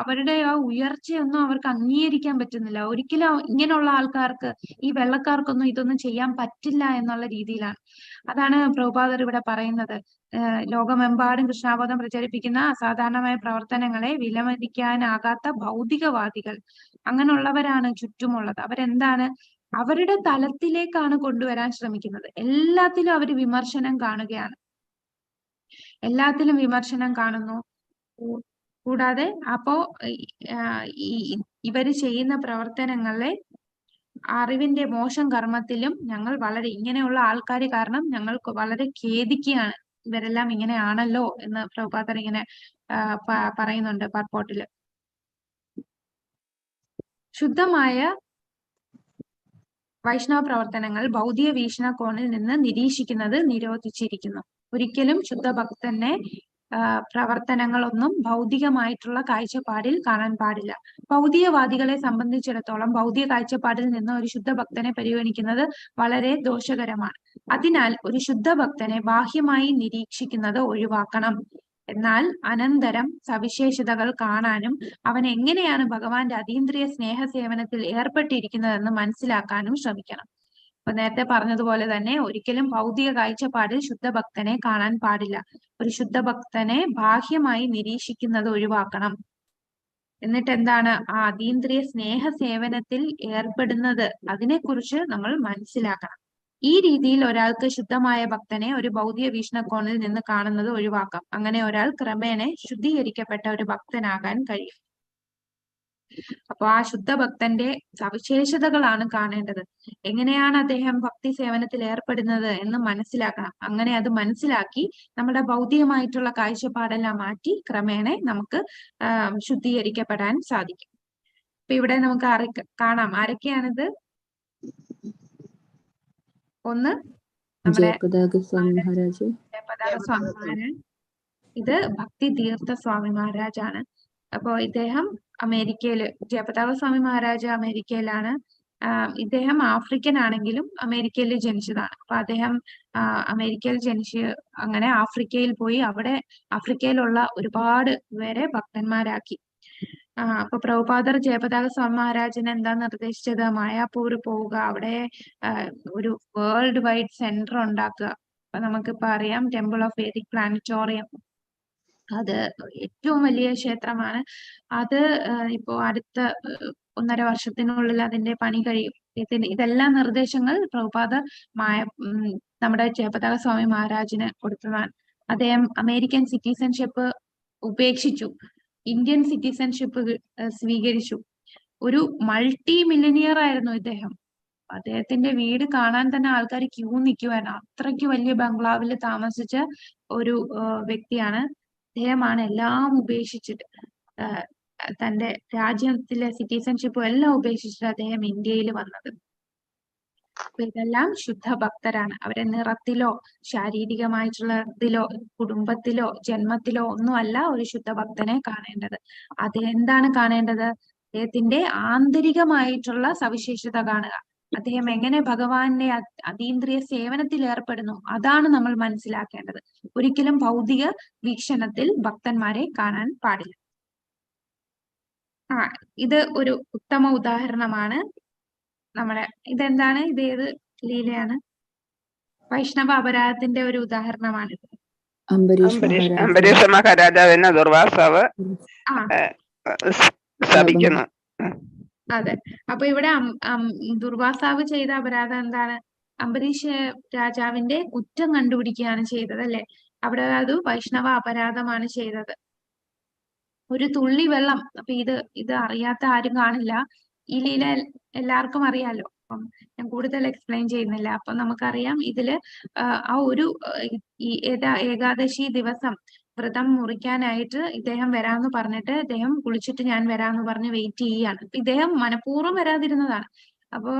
അവരുടെ ആ ഉയർച്ചയൊന്നും അവർക്ക് അംഗീകരിക്കാൻ പറ്റുന്നില്ല. ഒരിക്കലും ഇങ്ങനെയുള്ള ആൾക്കാർക്ക്, ഈ വെള്ളക്കാർക്കൊന്നും ഇതൊന്നും ചെയ്യാൻ പറ്റില്ല എന്നുള്ള രീതിയിലാണ്. അതാണ് പ്രഭുപാദർ ഇവിടെ പറയുന്നത്, ലോകമെമ്പാടും കൃഷ്ണാബോധം പ്രചരിപ്പിക്കുന്ന അസാധാരണമായ പ്രവർത്തനങ്ങളെ വിലമതിക്കാനാകാത്ത ഭൗതികവാദികൾ, അങ്ങനെയുള്ളവരാണ് ചുറ്റുമുള്ളത്. അവരെന്താണ്, അവരുടെ തലത്തിലേക്കാണ് കൊണ്ടുവരാൻ ശ്രമിക്കുന്നത്. എല്ലാത്തിലും അവർ വിമർശനം കാണുകയാണ്, എല്ലാത്തിലും വിമർശനം കാണുന്നു. കൂടാതെ അപ്പോ ഇവര് ചെയ്യുന്ന പ്രവർത്തനങ്ങളെ അറിവിന്റെ മോശം കർമ്മത്തിലും ഞങ്ങൾ വളരെ, ഇങ്ങനെയുള്ള ആൾക്കാർ കാരണം ഞങ്ങൾക്ക് വളരെ ഖേദിക്കുകയാണ്, ഇവരെല്ലാം ഇങ്ങനെയാണല്ലോ എന്ന് പ്രഭുപാദർ ഇങ്ങനെ പറയുന്നുണ്ട് പർപ്പോട്ടില്. ശുദ്ധമായ വൈഷ്ണവ പ്രവർത്തനങ്ങൾ ഭൗതിക വീക്ഷണകോണിൽ നിന്ന് നിരീക്ഷിക്കുന്നത് നിരോധിച്ചിരിക്കുന്നു. ഒരിക്കലും ശുദ്ധഭക്തനെ പ്രവർത്തനങ്ങളൊന്നും ഭൗതികമായിട്ടുള്ള കാഴ്ചപ്പാടിൽ കാണാൻ പാടില്ല. ഭൗതികവാദികളെ സംബന്ധിച്ചിടത്തോളം ഭൗതിക കാഴ്ചപ്പാടിൽ നിന്ന് ഒരു ശുദ്ധഭക്തനെ പരിഗണിക്കുന്നത് വളരെ ദോഷകരമാണ്. അതിനാൽ ഒരു ശുദ്ധഭക്തനെ ബാഹ്യമായി നിരീക്ഷിക്കുന്നത് ഒഴിവാക്കണം. എന്നാൽ അനന്തരം സവിശേഷതകൾ കാണാനും അവൻ എങ്ങനെയാണ് ഭഗവാന്റെ അതീന്ദ്രിയ സ്നേഹ സേവനത്തിൽ ഏർപ്പെട്ടിരിക്കുന്നതെന്ന് മനസ്സിലാക്കാനും ശ്രമിക്കണം. അപ്പൊ നേരത്തെ പറഞ്ഞതുപോലെ തന്നെ ഒരിക്കലും ഭൗതിക കാഴ്ചപ്പാടിൽ ശുദ്ധഭക്തനെ കാണാൻ പാടില്ല. ഒരു ശുദ്ധഭക്തനെ ബാഹ്യമായി നിരീക്ഷിക്കുന്നത് ഒഴിവാക്കണം. എന്നിട്ട് എന്താണ് ആ അതീന്ദ്രിയ സ്നേഹ സേവനത്തിൽ ഏർപ്പെടുന്നത്, അതിനെക്കുറിച്ച് നമ്മൾ മനസ്സിലാക്കണം. ഈ രീതിയിൽ ഒരാൾക്ക് ശുദ്ധമായ ഭക്തനെ ഒരു ഭൗതിക വീക്ഷണകോണിൽ നിന്ന് കാണുന്നത് ഒഴിവാക്കാം. അങ്ങനെ ഒരാൾ ക്രമേണ ശുദ്ധീകരിക്കപ്പെട്ട ഒരു ഭക്തനാകാൻ കഴിയും. അപ്പൊ ആ ശുദ്ധഭക്തന്റെ സവിശേഷതകളാണ് കാണേണ്ടത്. എങ്ങനെയാണ് അദ്ദേഹം ഭക്തി സേവനത്തിൽ ഏർപ്പെടുന്നത് എന്ന് മനസ്സിലാക്കണം. അങ്ങനെ അത് മനസ്സിലാക്കി നമ്മുടെ ഭൗതികമായിട്ടുള്ള കാഴ്ചപ്പാടെല്ലാം മാറ്റി ക്രമേണ നമുക്ക് ശുദ്ധീകരിക്കപ്പെടാൻ സാധിക്കും. അപ്പൊ ഇവിടെ നമുക്ക് കാണാം ആരൊക്കെയാണിത്. ഒന്ന് നമ്മുടെ ജയപതാക സ്വാമി മഹാരാജ്. ജയപതാക സ്വാമി മഹാരാജ്. ഇത് ഭക്തി തീർത്ഥ സ്വാമി മഹാരാജാണ്. അപ്പോ ഇദ്ദേഹം അമേരിക്കയില്, ജയപതാക സ്വാമി മഹാരാജ് അമേരിക്കയിലാണ്. ഇദ്ദേഹം ആഫ്രിക്കൻ ആണെങ്കിലും അമേരിക്കയിൽ ജനിച്ചതാണ്. അപ്പൊ അദ്ദേഹം അമേരിക്കയിൽ ജനിച്ച് അങ്ങനെ ആഫ്രിക്കയിൽ പോയി അവിടെ ആഫ്രിക്കയിലുള്ള ഒരുപാട് പേരെ ഭക്തന്മാരാക്കി. അപ്പൊ പ്രഭുപാദർ ജയപതാക സ്വാമി മഹാരാജിന് എന്താ നിർദ്ദേശിച്ചത്? മായാപൂർ പോവുക, അവിടെ ഒരു വേൾഡ് വൈഡ് സെന്റർ ഉണ്ടാക്കുക. അപ്പൊ നമുക്കിപ്പോ അറിയാം ടെമ്പിൾ ഓഫ് വേദിക് പ്ലാനറ്റോറിയം, അത് ഏറ്റവും വലിയ ക്ഷേത്രമാണ്. അത് ഇപ്പോ അടുത്ത 1.5 വർഷത്തിനുള്ളിൽ അതിന്റെ പണി കഴിയും. ഇതെല്ലാം നിർദ്ദേശങ്ങൾ പ്രഭുപാദർ നമ്മുടെ ജയപതാക സ്വാമി മഹാരാജിന് കൊടുത്തതാണ്. അദ്ദേഹം അമേരിക്കൻ സിറ്റിസൺഷിപ്പ് ഉപേക്ഷിച്ചു, ഇന്ത്യൻ സിറ്റിസൺഷിപ്പ് സ്വീകരിച്ചു. ഒരു മൾട്ടി മില്യനിയർ ആയിരുന്നു ഇദ്ദേഹം. അദ്ദേഹത്തിന്റെ വീട് കാണാൻ തന്നെ ആൾക്കാർ ക്യൂ നിൽക്കുവായിരുന്നു. അത്രയ്ക്ക് വലിയ ബംഗ്ലാവിൽ താമസിച്ച ഒരു വ്യക്തിയാണ്. അദ്ദേഹമാണ് എല്ലാം ഉപേക്ഷിച്ചിട്ട്, തന്റെ രാജ്യത്തിലെ സിറ്റിസൺഷിപ്പും എല്ലാം ഉപേക്ഷിച്ചിട്ട് അദ്ദേഹം ഇന്ത്യയിൽ വന്നത്. അപ്പൊ ഇതെല്ലാം ശുദ്ധഭക്തരാണ്. അവരെ നിറത്തിലോ ശാരീരികമായിട്ടുള്ള ഇതിലോ കുടുംബത്തിലോ ജന്മത്തിലോ ഒന്നുമല്ല ഒരു ശുദ്ധഭക്തനെ കാണേണ്ടത്. അത് എന്താണ് കാണേണ്ടത്? അദ്ദേഹത്തിന്റെ ആന്തരികമായിട്ടുള്ള സവിശേഷത കാണുക. അദ്ദേഹം എങ്ങനെ ഭഗവാന്റെ അതീന്ദ്രിയ സേവനത്തിൽ ഏർപ്പെടുന്നു, അതാണ് നമ്മൾ മനസ്സിലാക്കേണ്ടത്. ഒരിക്കലും ഭൗതിക വീക്ഷണത്തിൽ ഭക്തന്മാരെ കാണാൻ പാടില്ല. ഇത് ഒരു ഉത്തമ ഉദാഹരണമാണ്. നമ്മുടെ ഇതെന്താണ്, ഇത് ഏത് ലീലയാണ്? വൈഷ്ണവ അപരാധത്തിന്റെ ഒരു ഉദാഹരണമാണ്. അംബരീഷ മഹാരാജാവിനെ ദുർവാസാവ് ശപിക്കുന്നു. അതെ. അപ്പൊ ഇവിടെ ദുർവാസാവ് ചെയ്ത അപരാധം എന്താണ്? അംബരീഷ് രാജാവിന്റെ കുറ്റം കണ്ടുപിടിക്കുകയാണ് ചെയ്തത്, അല്ലെ? അവിടെ അത് വൈഷ്ണവ അപരാധമാണ് ചെയ്തത്. ഒരു തുള്ളി വെള്ളം. അപ്പൊ ഇത് അറിയാത്ത ആരും കാണില്ല. ഈ ലീല എല്ലാവർക്കും അറിയാലോ. അപ്പം ഞാൻ കൂടുതൽ എക്സ്പ്ലെയിൻ ചെയ്യുന്നില്ല. അപ്പൊ നമുക്കറിയാം ഇതില് ആ ഒരു ഏകാദശി ദിവസം വ്രതം മുറിക്കാനായിട്ട് ഇദ്ദേഹം വരാമെന്ന് പറഞ്ഞിട്ട് ഇദ്ദേഹം കുളിച്ചിട്ട് ഞാൻ വരാമെന്ന് പറഞ്ഞ് വെയിറ്റ് ചെയ്യാണ്. ഇദ്ദേഹം മനഃപൂർവ്വം വരാതിരുന്നതാണ്. അപ്പോ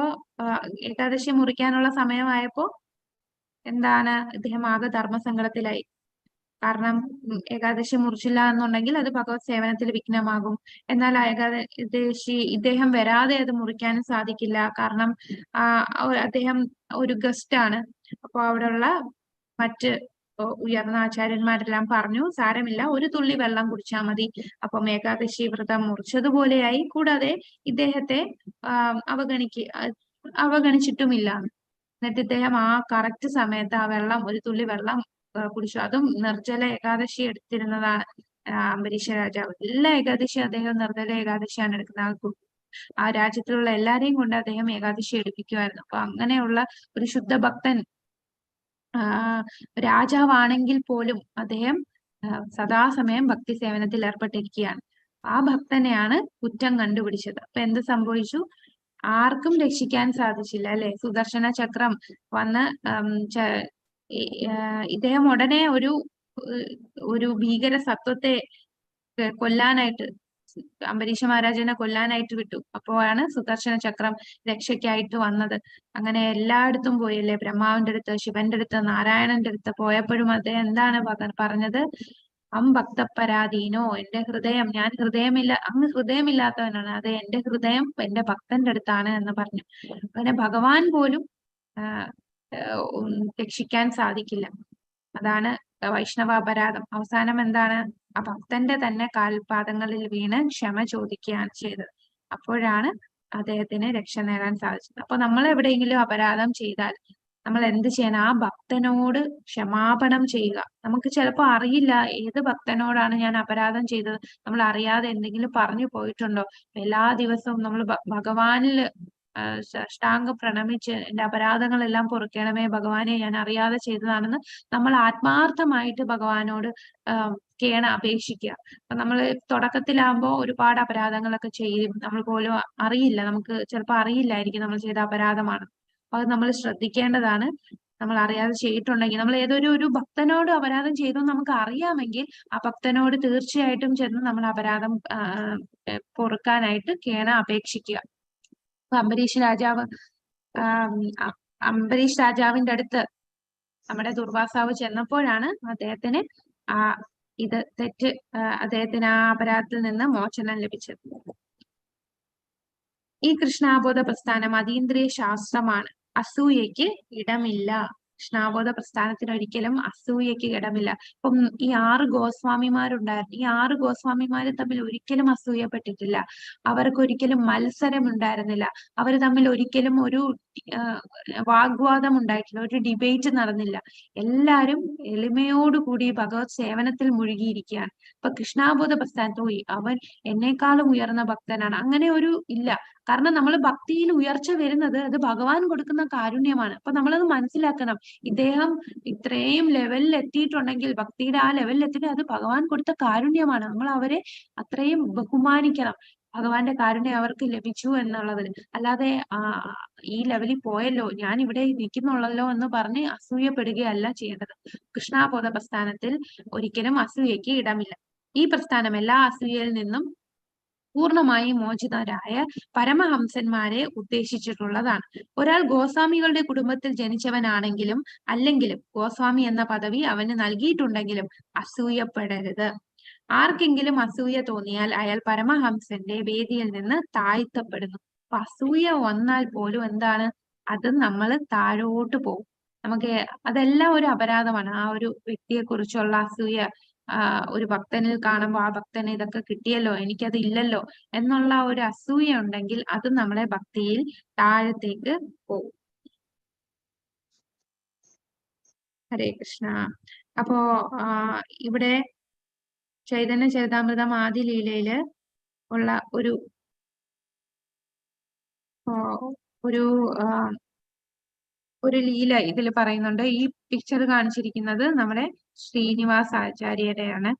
ഏകാദശി മുറിക്കാനുള്ള സമയമായപ്പോ എന്താണ്, ഇദ്ദേഹം ആകെ ധർമ്മസങ്കടത്തിലായി. കാരണം ഏകാദശി മുറിച്ചില്ല എന്നുണ്ടെങ്കിൽ അത് ഭഗവത് സേവനത്തിൽ വിഘ്നമാകും. എന്നാൽ ഏകാദശി ഇദ്ദേഹം വരാതെ അത് മുറിക്കാനും സാധിക്കില്ല. കാരണം അദ്ദേഹം ഒരു ഗസ്റ്റ് ആണ്. അപ്പൊ അവിടെയുള്ള മറ്റ് ഉയർന്ന ആചാര്യന്മാരെല്ലാം പറഞ്ഞു, സാരമില്ല, ഒരു തുള്ളി വെള്ളം കുടിച്ചാൽ മതി. അപ്പം ഏകാദശി വ്രതം മുറിച്ചതുപോലെയായി. കൂടാതെ ഇദ്ദേഹത്തെ അവഗണിച്ചിട്ടുമില്ല. എന്നിട്ട് ഇദ്ദേഹം ആ കറക്റ്റ് സമയത്ത് ആ വെള്ളം, ഒരു തുള്ളി വെള്ളം കുടിച്ചു. അതും നിർജ്ജല ഏകാദശി എടുത്തിരുന്നതാണ് അംബരീഷ രാജാവ്. എല്ലാ ഏകാദശിയും അദ്ദേഹം നിർജ്ജല ഏകാദശിയാണ് എടുക്കുന്നത്. ആ രാജ്യത്തിലുള്ള എല്ലാരെയും കൊണ്ട് അദ്ദേഹം ഏകാദശി എടുപ്പിക്കുമായിരുന്നു. അപ്പൊ അങ്ങനെയുള്ള ഒരു ശുദ്ധഭക്തൻ രാജാവാണെങ്കിൽ പോലും അദ്ദേഹം സദാസമയം ഭക്തി സേവനത്തിൽ ഏർപ്പെട്ടിരിക്കുകയാണ്. ആ ഭക്തനെയാണ് കുറ്റം കണ്ടുപിടിച്ചത്. അപ്പൊ എന്ത് സംഭവിച്ചു? ആർക്കും രക്ഷിക്കാൻ സാധിച്ചില്ല, അല്ലെ? സുദർശന ചക്രം വന്ന് ഇദ്ദേഹം ഉടനെ ഒരു ഭീകര സത്വത്തെ കൊല്ലാനായിട്ട്, അംബരീഷ മഹാരാജനെ കൊല്ലാനായിട്ട് വിട്ടു. അപ്പോഴാണ് സുദർശന ചക്രം രക്ഷയ്ക്കായിട്ട് വന്നത്. അങ്ങനെ എല്ലായിടത്തും പോയല്ലേ, ബ്രഹ്മാവിന്റെ അടുത്ത്, ശിവന്റെ അടുത്ത്, നാരായണന്റെ അടുത്ത് പോയപ്പോഴും അദ്ദേഹം എന്താണ് പറഞ്ഞത്? ഭക്തപരാധീനോ, എന്റെ ഹൃദയം, ഞാൻ ഹൃദയമില്ല, അങ്ങ് ഹൃദയമില്ലാത്തവനാണ്, അത് എന്റെ ഹൃദയം എന്റെ ഭക്തന്റെ അടുത്താണ് എന്ന് പറഞ്ഞു. അങ്ങനെ ഭഗവാൻ പോലും രക്ഷിക്കാൻ സാധിക്കില്ല. അതാണ് വൈഷ്ണവ അപരാധം. അവസാനം എന്താണ്? ആ ഭക്തന്റെ തന്നെ കാൽപാദങ്ങളിൽ വീണ് ക്ഷമ ചോദിക്കുകയാണ് ചെയ്തത്. അപ്പോഴാണ് അദ്ദേഹത്തിന് രക്ഷ നേടാൻ സാധിച്ചത്. അപ്പൊ നമ്മൾ എവിടെയെങ്കിലും അപരാധം ചെയ്താൽ നമ്മൾ എന്ത് ചെയ്യണം? ആ ഭക്തനോട് ക്ഷമാപണം ചെയ്യുക. നമുക്ക് ചിലപ്പോൾ അറിയില്ല ഏത് ഭക്തനോടാണ് ഞാൻ അപരാധം ചെയ്തത്, നമ്മൾ അറിയാതെ എന്തെങ്കിലും പറഞ്ഞു പോയിട്ടുണ്ടോ. എല്ലാ ദിവസവും നമ്മൾ ഭഗവാനിൽ സാഷ്ടാംഗം പ്രണമിച്ച് എന്റെ അപരാധങ്ങളെല്ലാം പൊറുക്കണമേ ഭഗവാനെ, ഞാൻ അറിയാതെ ചെയ്തതാണെന്ന് നമ്മൾ ആത്മാർത്ഥമായിട്ട് ഭഗവാനോട് അപേക്ഷിക്കുക. അപ്പൊ നമ്മൾ തുടക്കത്തിലാകുമ്പോൾ ഒരുപാട് അപരാധങ്ങളൊക്കെ ചെയ്യും, നമ്മൾ പോലും അറിയില്ല, നമുക്ക് ചിലപ്പോൾ അറിയില്ലായിരിക്കും നമ്മൾ ചെയ്ത അപരാധമാണ്. അപ്പൊ അത് നമ്മൾ ശ്രദ്ധിക്കേണ്ടതാണ്. നമ്മൾ അറിയാതെ ചെയ്തിട്ടുണ്ടെങ്കിൽ, നമ്മൾ ഏതൊരു ഭക്തനോട് അപരാധം ചെയ്തു നമുക്ക് അറിയാമെങ്കിൽ ആ ഭക്തനോട് തീർച്ചയായിട്ടും ചെന്ന് നമ്മൾ അപരാധം പൊറുക്കാനായിട്ട് അപേക്ഷിക്കുക. അംബരീഷ് രാജാവിന്റെ അടുത്ത് നമ്മുടെ ദുർവാസാവ് ചെന്നപ്പോഴാണ് അദ്ദേഹത്തിന് അദ്ദേഹത്തിന് ആ അപരാധത്തിൽ നിന്ന് മോചനം ലഭിച്ചത്. ഈ കൃഷ്ണാബോധ പ്രസ്ഥാനം അതീന്ദ്രിയ ശാസ്ത്രമാണ്. അസൂയയ്ക്ക് ഇടമില്ല. കൃഷ്ണാബോധ പ്രസ്ഥാനത്തിന് ഒരിക്കലും അസൂയയ്ക്ക് ഇടമില്ല. ഇപ്പം ഈ 6 ഗോസ്വാമിമാരുണ്ടായിരുന്നു. ഈ 6 ഗോസ്വാമിമാര് തമ്മിൽ ഒരിക്കലും അസൂയപ്പെട്ടിട്ടില്ല. അവർക്ക് ഒരിക്കലും മത്സരം ഉണ്ടായിരുന്നില്ല. അവർ തമ്മിൽ ഒരിക്കലും ഒരു വാഗ്വാദം ഉണ്ടായിട്ടില്ല, ഒരു ഡിബേറ്റ് നടന്നില്ല. എല്ലാരും എളിമയോടുകൂടി ഭഗവത് സേവനത്തിൽ മുഴുകിയിരിക്കുകയാണ്. ഇപ്പൊ കൃഷ്ണാബോധ പ്രസ്ഥാനത്ത് അവൻ എന്നെക്കാളും ഉയർന്ന ഭക്തനാണ്, അങ്ങനെ ഒരു ഇല്ല. കാരണം നമ്മൾ ഭക്തിയിൽ ഉയർച്ച വരുന്നത് അത് ഭഗവാൻ കൊടുക്കുന്ന കാരുണ്യമാണ്. അപ്പൊ നമ്മളത് മനസ്സിലാക്കണം. ഇദ്ദേഹം ഇത്രയും ലെവലിൽ എത്തിയിട്ടുണ്ടെങ്കിൽ, ഭക്തിയുടെ ആ ലെവലിൽ എത്തിയിട്ട് അത് ഭഗവാൻ കൊടുത്ത കാരുണ്യമാണ്. നമ്മൾ അവരെ അത്രയും ബഹുമാനിക്കണം. ഭഗവാന്റെ കാരുണ്യം അവർക്ക് ലഭിച്ചു എന്നുള്ളതിൽ. അല്ലാതെ ഈ ലെവലിൽ പോയല്ലോ, ഞാൻ ഇവിടെ നിൽക്കുന്നുള്ളല്ലോ എന്ന് പറഞ്ഞ് അസൂയപ്പെടുകയല്ല ചെയ്യേണ്ടത്. കൃഷ്ണാബോധ പ്രസ്ഥാനത്തിൽ ഒരിക്കലും അസൂയയ്ക്ക് ഇടമില്ല. ഈ പ്രസ്ഥാനം എല്ലാ അസൂയയിൽ നിന്നും പൂർണ്ണമായും മോചിതരായ പരമഹംസന്മാരെ ഉദ്ദേശിച്ചിട്ടുള്ളതാണ്. ഒരാൾ ഗോസ്വാമികളുടെ കുടുംബത്തിൽ ജനിച്ചവനാണെങ്കിലും അല്ലെങ്കിലും ഗോസ്വാമി എന്ന പദവി അവന് നൽകിയിട്ടുണ്ടെങ്കിലും അസൂയപ്പെടരുത്. ആർക്കെങ്കിലും അസൂയ തോന്നിയാൽ അയാൾ പരമഹംസന്റെ വേദിയിൽ നിന്ന് താഴ്ത്തപ്പെടുന്നു. അപ്പൊ അസൂയ വന്നാൽ പോലും എന്താണ്, അത് നമ്മൾ താഴോട്ട് പോകും. നമുക്ക് അതെല്ലാം ഒരു അപരാധമാണ്. ആ ഒരു വ്യക്തിയെ കുറിച്ചുള്ള അസൂയ, ഒരു ഭക്തനിൽ കാണുമ്പോൾ ആ ഭക്തന് ഇതൊക്കെ കിട്ടിയല്ലോ, എനിക്കത് ഇല്ലല്ലോ എന്നുള്ള ഒരു അസൂയ ഉണ്ടെങ്കിൽ അത് നമ്മളെ ഭക്തിയിൽ താഴത്തേക്ക് പോകും. ഹരേ കൃഷ്ണ. അപ്പോ ഇവിടെ ചൈതന്യ ചരിതാമൃതം ആദി ലീലയില് ഉള്ള ഒരു ലീല ഇതിൽ പറയുന്നുണ്ട്. ഈ പിക്ചർ കാണിച്ചിരിക്കുന്നത് നമ്മുടെ ശ്രീനിവാസ് ആചാര്യയുടെയാണ്,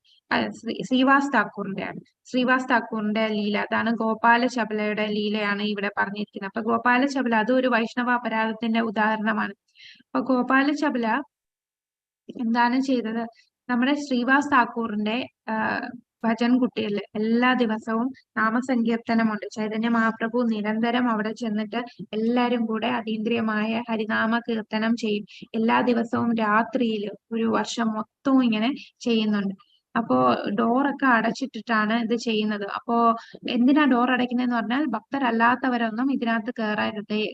ശ്രീവാസ് താക്കൂറിന്റെയാണ്. ശ്രീവാസ് താക്കൂറിന്റെ ലീല, അതാണ് ഗോപാല ചപലയുടെ ലീലയാണ് ഇവിടെ പറഞ്ഞിരിക്കുന്നത്. അപ്പൊ ഗോപാല ചപല അത് ഒരു വൈഷ്ണവ അപരാധത്തിന്റെ ഉദാഹരണമാണ്. അപ്പൊ ഗോപാല ചപല എന്താണ് ചെയ്തത്? നമ്മുടെ ശ്രീവാസ് താക്കൂറിന്റെ ഭജൻ കുട്ടികളിൽ എല്ലാ ദിവസവും നാമസങ്കീർത്തനമുണ്ട്. ചൈതന്യ മഹാപ്രഭു നിരന്തരം അവിടെ ചെന്നിട്ട് എല്ലാരും കൂടെ അതീന്ദ്രിയമായ ഹരിനാമ കീർത്തനം ചെയ്യും. എല്ലാ ദിവസവും രാത്രിയിൽ ഒരു വർഷം മൊത്തവും ഇങ്ങനെ ചെയ്യുന്നുണ്ട്. അപ്പോ ഡോറൊക്കെ അടച്ചിട്ടിട്ടാണ് ഇത് ചെയ്യുന്നത്. അപ്പോ എന്തിനാ ഡോർ അടയ്ക്കുന്നതെന്ന് പറഞ്ഞാൽ ഭക്തരല്ലാത്തവരൊന്നും ഇതിനകത്ത്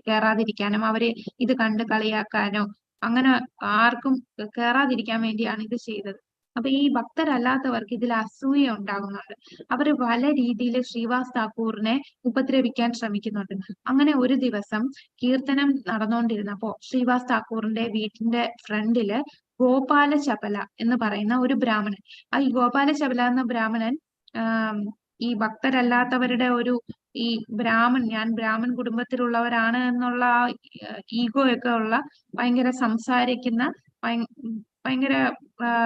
കയറാതിരിക്കാനും അവര് ഇത് കണ്ട് കളിയാക്കാനോ അങ്ങനെ ആർക്കും കയറാതിരിക്കാൻ വേണ്ടിയാണ് ഇത് ചെയ്തത്. അപ്പൊ ഈ ഭക്തരല്ലാത്തവർക്ക് ഇതിൽ അസൂയ ഉണ്ടാകുന്നുണ്ട്. അവര് പല രീതിയിൽ ശ്രീവാസ് താക്കൂറിനെ ഉപദ്രവിക്കാൻ ശ്രമിക്കുന്നുണ്ട്. അങ്ങനെ ഒരു ദിവസം കീർത്തനം നടന്നുകൊണ്ടിരുന്നപ്പോ ശ്രീവാസ് താക്കൂറിന്റെ വീട്ടിന്റെ ഫ്രണ്ടില് ഗോപാല ചപല എന്ന് പറയുന്ന ഒരു ബ്രാഹ്മണൻ, ഈ ഗോപാല ചപല എന്ന ബ്രാഹ്മണൻ ഈ ഭക്തരല്ലാത്തവരുടെ ഈ ഞാൻ ബ്രാഹ്മൺ കുടുംബത്തിലുള്ളവരാണ് എന്നുള്ള ഈഗോ ഒക്കെ ഉള്ള ഭയങ്കര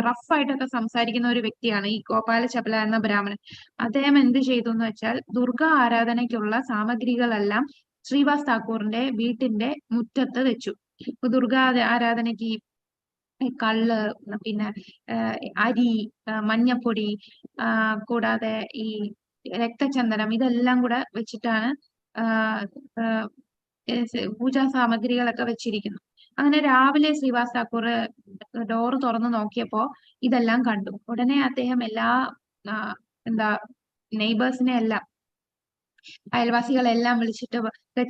റഫായിട്ടൊക്കെ സംസാരിക്കുന്ന ഒരു വ്യക്തിയാണ് ഈ ഗോപാല ചപല എന്ന ബ്രാഹ്മണൻ. അദ്ദേഹം എന്ത് ചെയ്തു എന്ന് വെച്ചാൽ ദുർഗാ ആരാധനയ്ക്കുള്ള സാമഗ്രികളെല്ലാം ശ്രീവാസ് താക്കൂറിന്റെ വീട്ടിന്റെ മുറ്റത്ത് വെച്ചു. ദുർഗാ ആരാധനയ്ക്ക് കള്ള്, പിന്നെ അരി, മഞ്ഞപ്പൊടി, കൂടാതെ ഈ രക്തചന്ദനം, ഇതെല്ലാം കൂടെ വെച്ചിട്ടാണ് പൂജാ സാമഗ്രികളൊക്കെ വെച്ചിരിക്കുന്നത്. അങ്ങനെ രാവിലെ ശ്രീവാസ് താക്കൂർ ഡോറ് തുറന്നു നോക്കിയപ്പോ ഇതെല്ലാം കണ്ടു. ഉടനെ അദ്ദേഹം എല്ലാ എന്താ നെയ്ബേഴ്സിനെ എല്ലാം, അയൽവാസികളെല്ലാം വിളിച്ചിട്ട്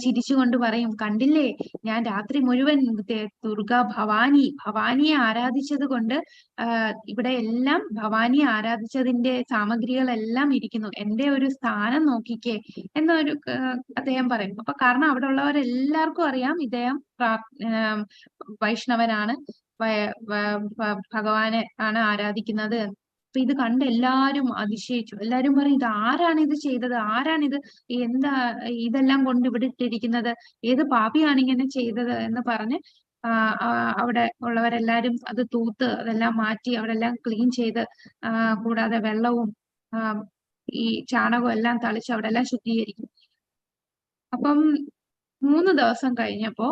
ചിരിച്ചുകൊണ്ട് പറയും, കണ്ടില്ലേ, ഞാൻ രാത്രി മുഴുവൻ ഭവാനിയെ ആരാധിച്ചത് കൊണ്ട് ഇവിടെ എല്ലാം ഭവാനിയെ ആരാധിച്ചതിന്റെ സാമഗ്രികളെല്ലാം ഇരിക്കുന്നു, എന്റെ ഒരു സ്ഥാനം നോക്കിക്കേ എന്നൊരു അദ്ദേഹം പറയും. അപ്പൊ കാരണം അവിടെ ഉള്ളവരെല്ലാവർക്കും അറിയാം ഇദ്ദേഹം വൈഷ്ണവനാണ്, ഭഗവാനെ ആണ് ആരാധിക്കുന്നത്. അപ്പൊ ഇത് കണ്ട് എല്ലാരും അതിശയിച്ചു. എല്ലാരും പറയും, ഇത് ആരാണ് ഇത് ചെയ്തത്, ആരാണിത്, എന്താ ഇതെല്ലാം കൊണ്ട് ഇവിടെ ഇട്ടിരിക്കുന്നത്, ഏത് പാപിയാണ് ഇങ്ങനെ ചെയ്തത് എന്ന് പറഞ്ഞ് അവിടെ ഉള്ളവരെല്ലാരും അത് തൂത്ത് അതെല്ലാം മാറ്റി അവിടെ എല്ലാം ക്ലീൻ ചെയ്ത്, കൂടാതെ വെള്ളവും ഈ ചാണകവും എല്ലാം തളിച്ച് അവിടെ എല്ലാം ശുദ്ധീകരിക്കും. അപ്പം 3 ദിവസം കഴിഞ്ഞപ്പോ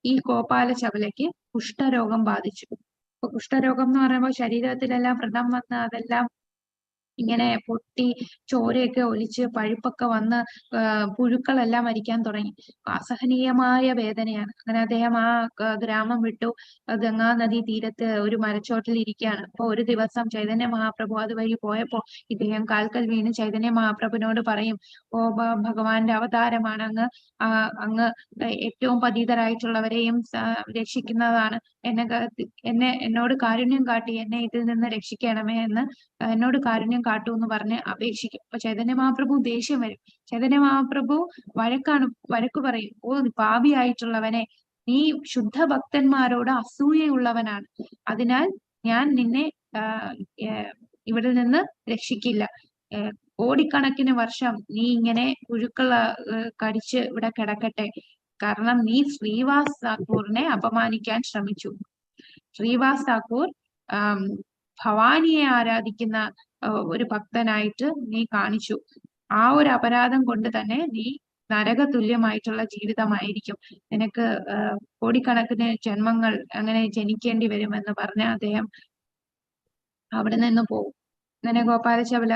ഈ ഗോപാല ചപലയ്ക്ക് കുഷ്ഠരോഗം ബാധിച്ചു. അപ്പൊ കുഷ്ഠരോഗം എന്ന് പറയുമ്പോൾ ശരീരത്തിലെല്ലാം വ്രണം വന്ന് അതെല്ലാം ഇങ്ങനെ പൊട്ടി ചോരയൊക്കെ ഒലിച്ച് പഴുപ്പൊക്കെ വന്ന് പുഴുക്കളെല്ലാം മരിക്കാൻ തുടങ്ങി. അസഹനീയമായ വേദനയാണ്. അങ്ങനെ അദ്ദേഹം ആ ഗ്രാമം വിട്ടു ഗംഗാ നദീ തീരത്ത് ഒരു മരച്ചോട്ടിൽ ഇരിക്കുകയാണ്. അപ്പൊ ഒരു ദിവസം ചൈതന്യ മഹാപ്രഭു അതുവഴി പോയപ്പോ ഇദ്ദേഹം കാൽക്കൽ വീണ് ചൈതന്യ മഹാപ്രഭുവിനോട് പറയും, ഓ ഭഗവാന്റെ അവതാരമാണ് അങ്ങ്, അങ്ങ് ഏറ്റവും പതിതരായിട്ടുള്ളവരെയും രക്ഷിക്കുന്നതാണ്, എന്നോട് കാരുണ്യം കാട്ടി എന്നെ ഇതിൽ നിന്ന് രക്ഷിക്കണമേ എന്ന് എന്നോട് കാരുണ്യം കാട്ടൂ എന്ന് പറഞ്ഞ് അപേക്ഷിക്കും. അപ്പൊ ചൈതന്യ മഹാപ്രഭു ദേഷ്യം വരും. ചൈതന്യ മഹാപ്രഭു വഴക്ക് പറയും, ഓ പാപിയായിട്ടുള്ളവനെ, നീ ശുദ്ധ ഭക്തന്മാരോട് അസൂയയുള്ളവനാണ്, അതിനാൽ ഞാൻ നിന്നെ ഇവിടെ നിന്ന് രക്ഷിക്കില്ല. കോടിക്കണക്കിന് വർഷം നീ ഇങ്ങനെ പുഴുക്കൾ കടിച്ച് ഇവിടെ കിടക്കട്ടെ, കാരണം നീ ശ്രീവാസ് താക്കൂറിനെ അപമാനിക്കാൻ ശ്രമിച്ചു. ശ്രീവാസ് താക്കൂർ ഭവാനിയെ ആരാധിക്കുന്ന ഒരു ഭക്തനായിട്ട് നീ കാണിച്ചു. ആ ഒരു അപരാധം കൊണ്ട് തന്നെ നീ നരക തുല്യമായിട്ടുള്ള ജീവിതമായിരിക്കും, നിനക്ക് കോടിക്കണക്കിന് ജന്മങ്ങൾ അങ്ങനെ ജനിക്കേണ്ടി വരുമെന്ന് പറഞ്ഞ് അദ്ദേഹം അവിടെ നിന്ന് പോകും. അങ്ങനെ ഗോപാല ചപല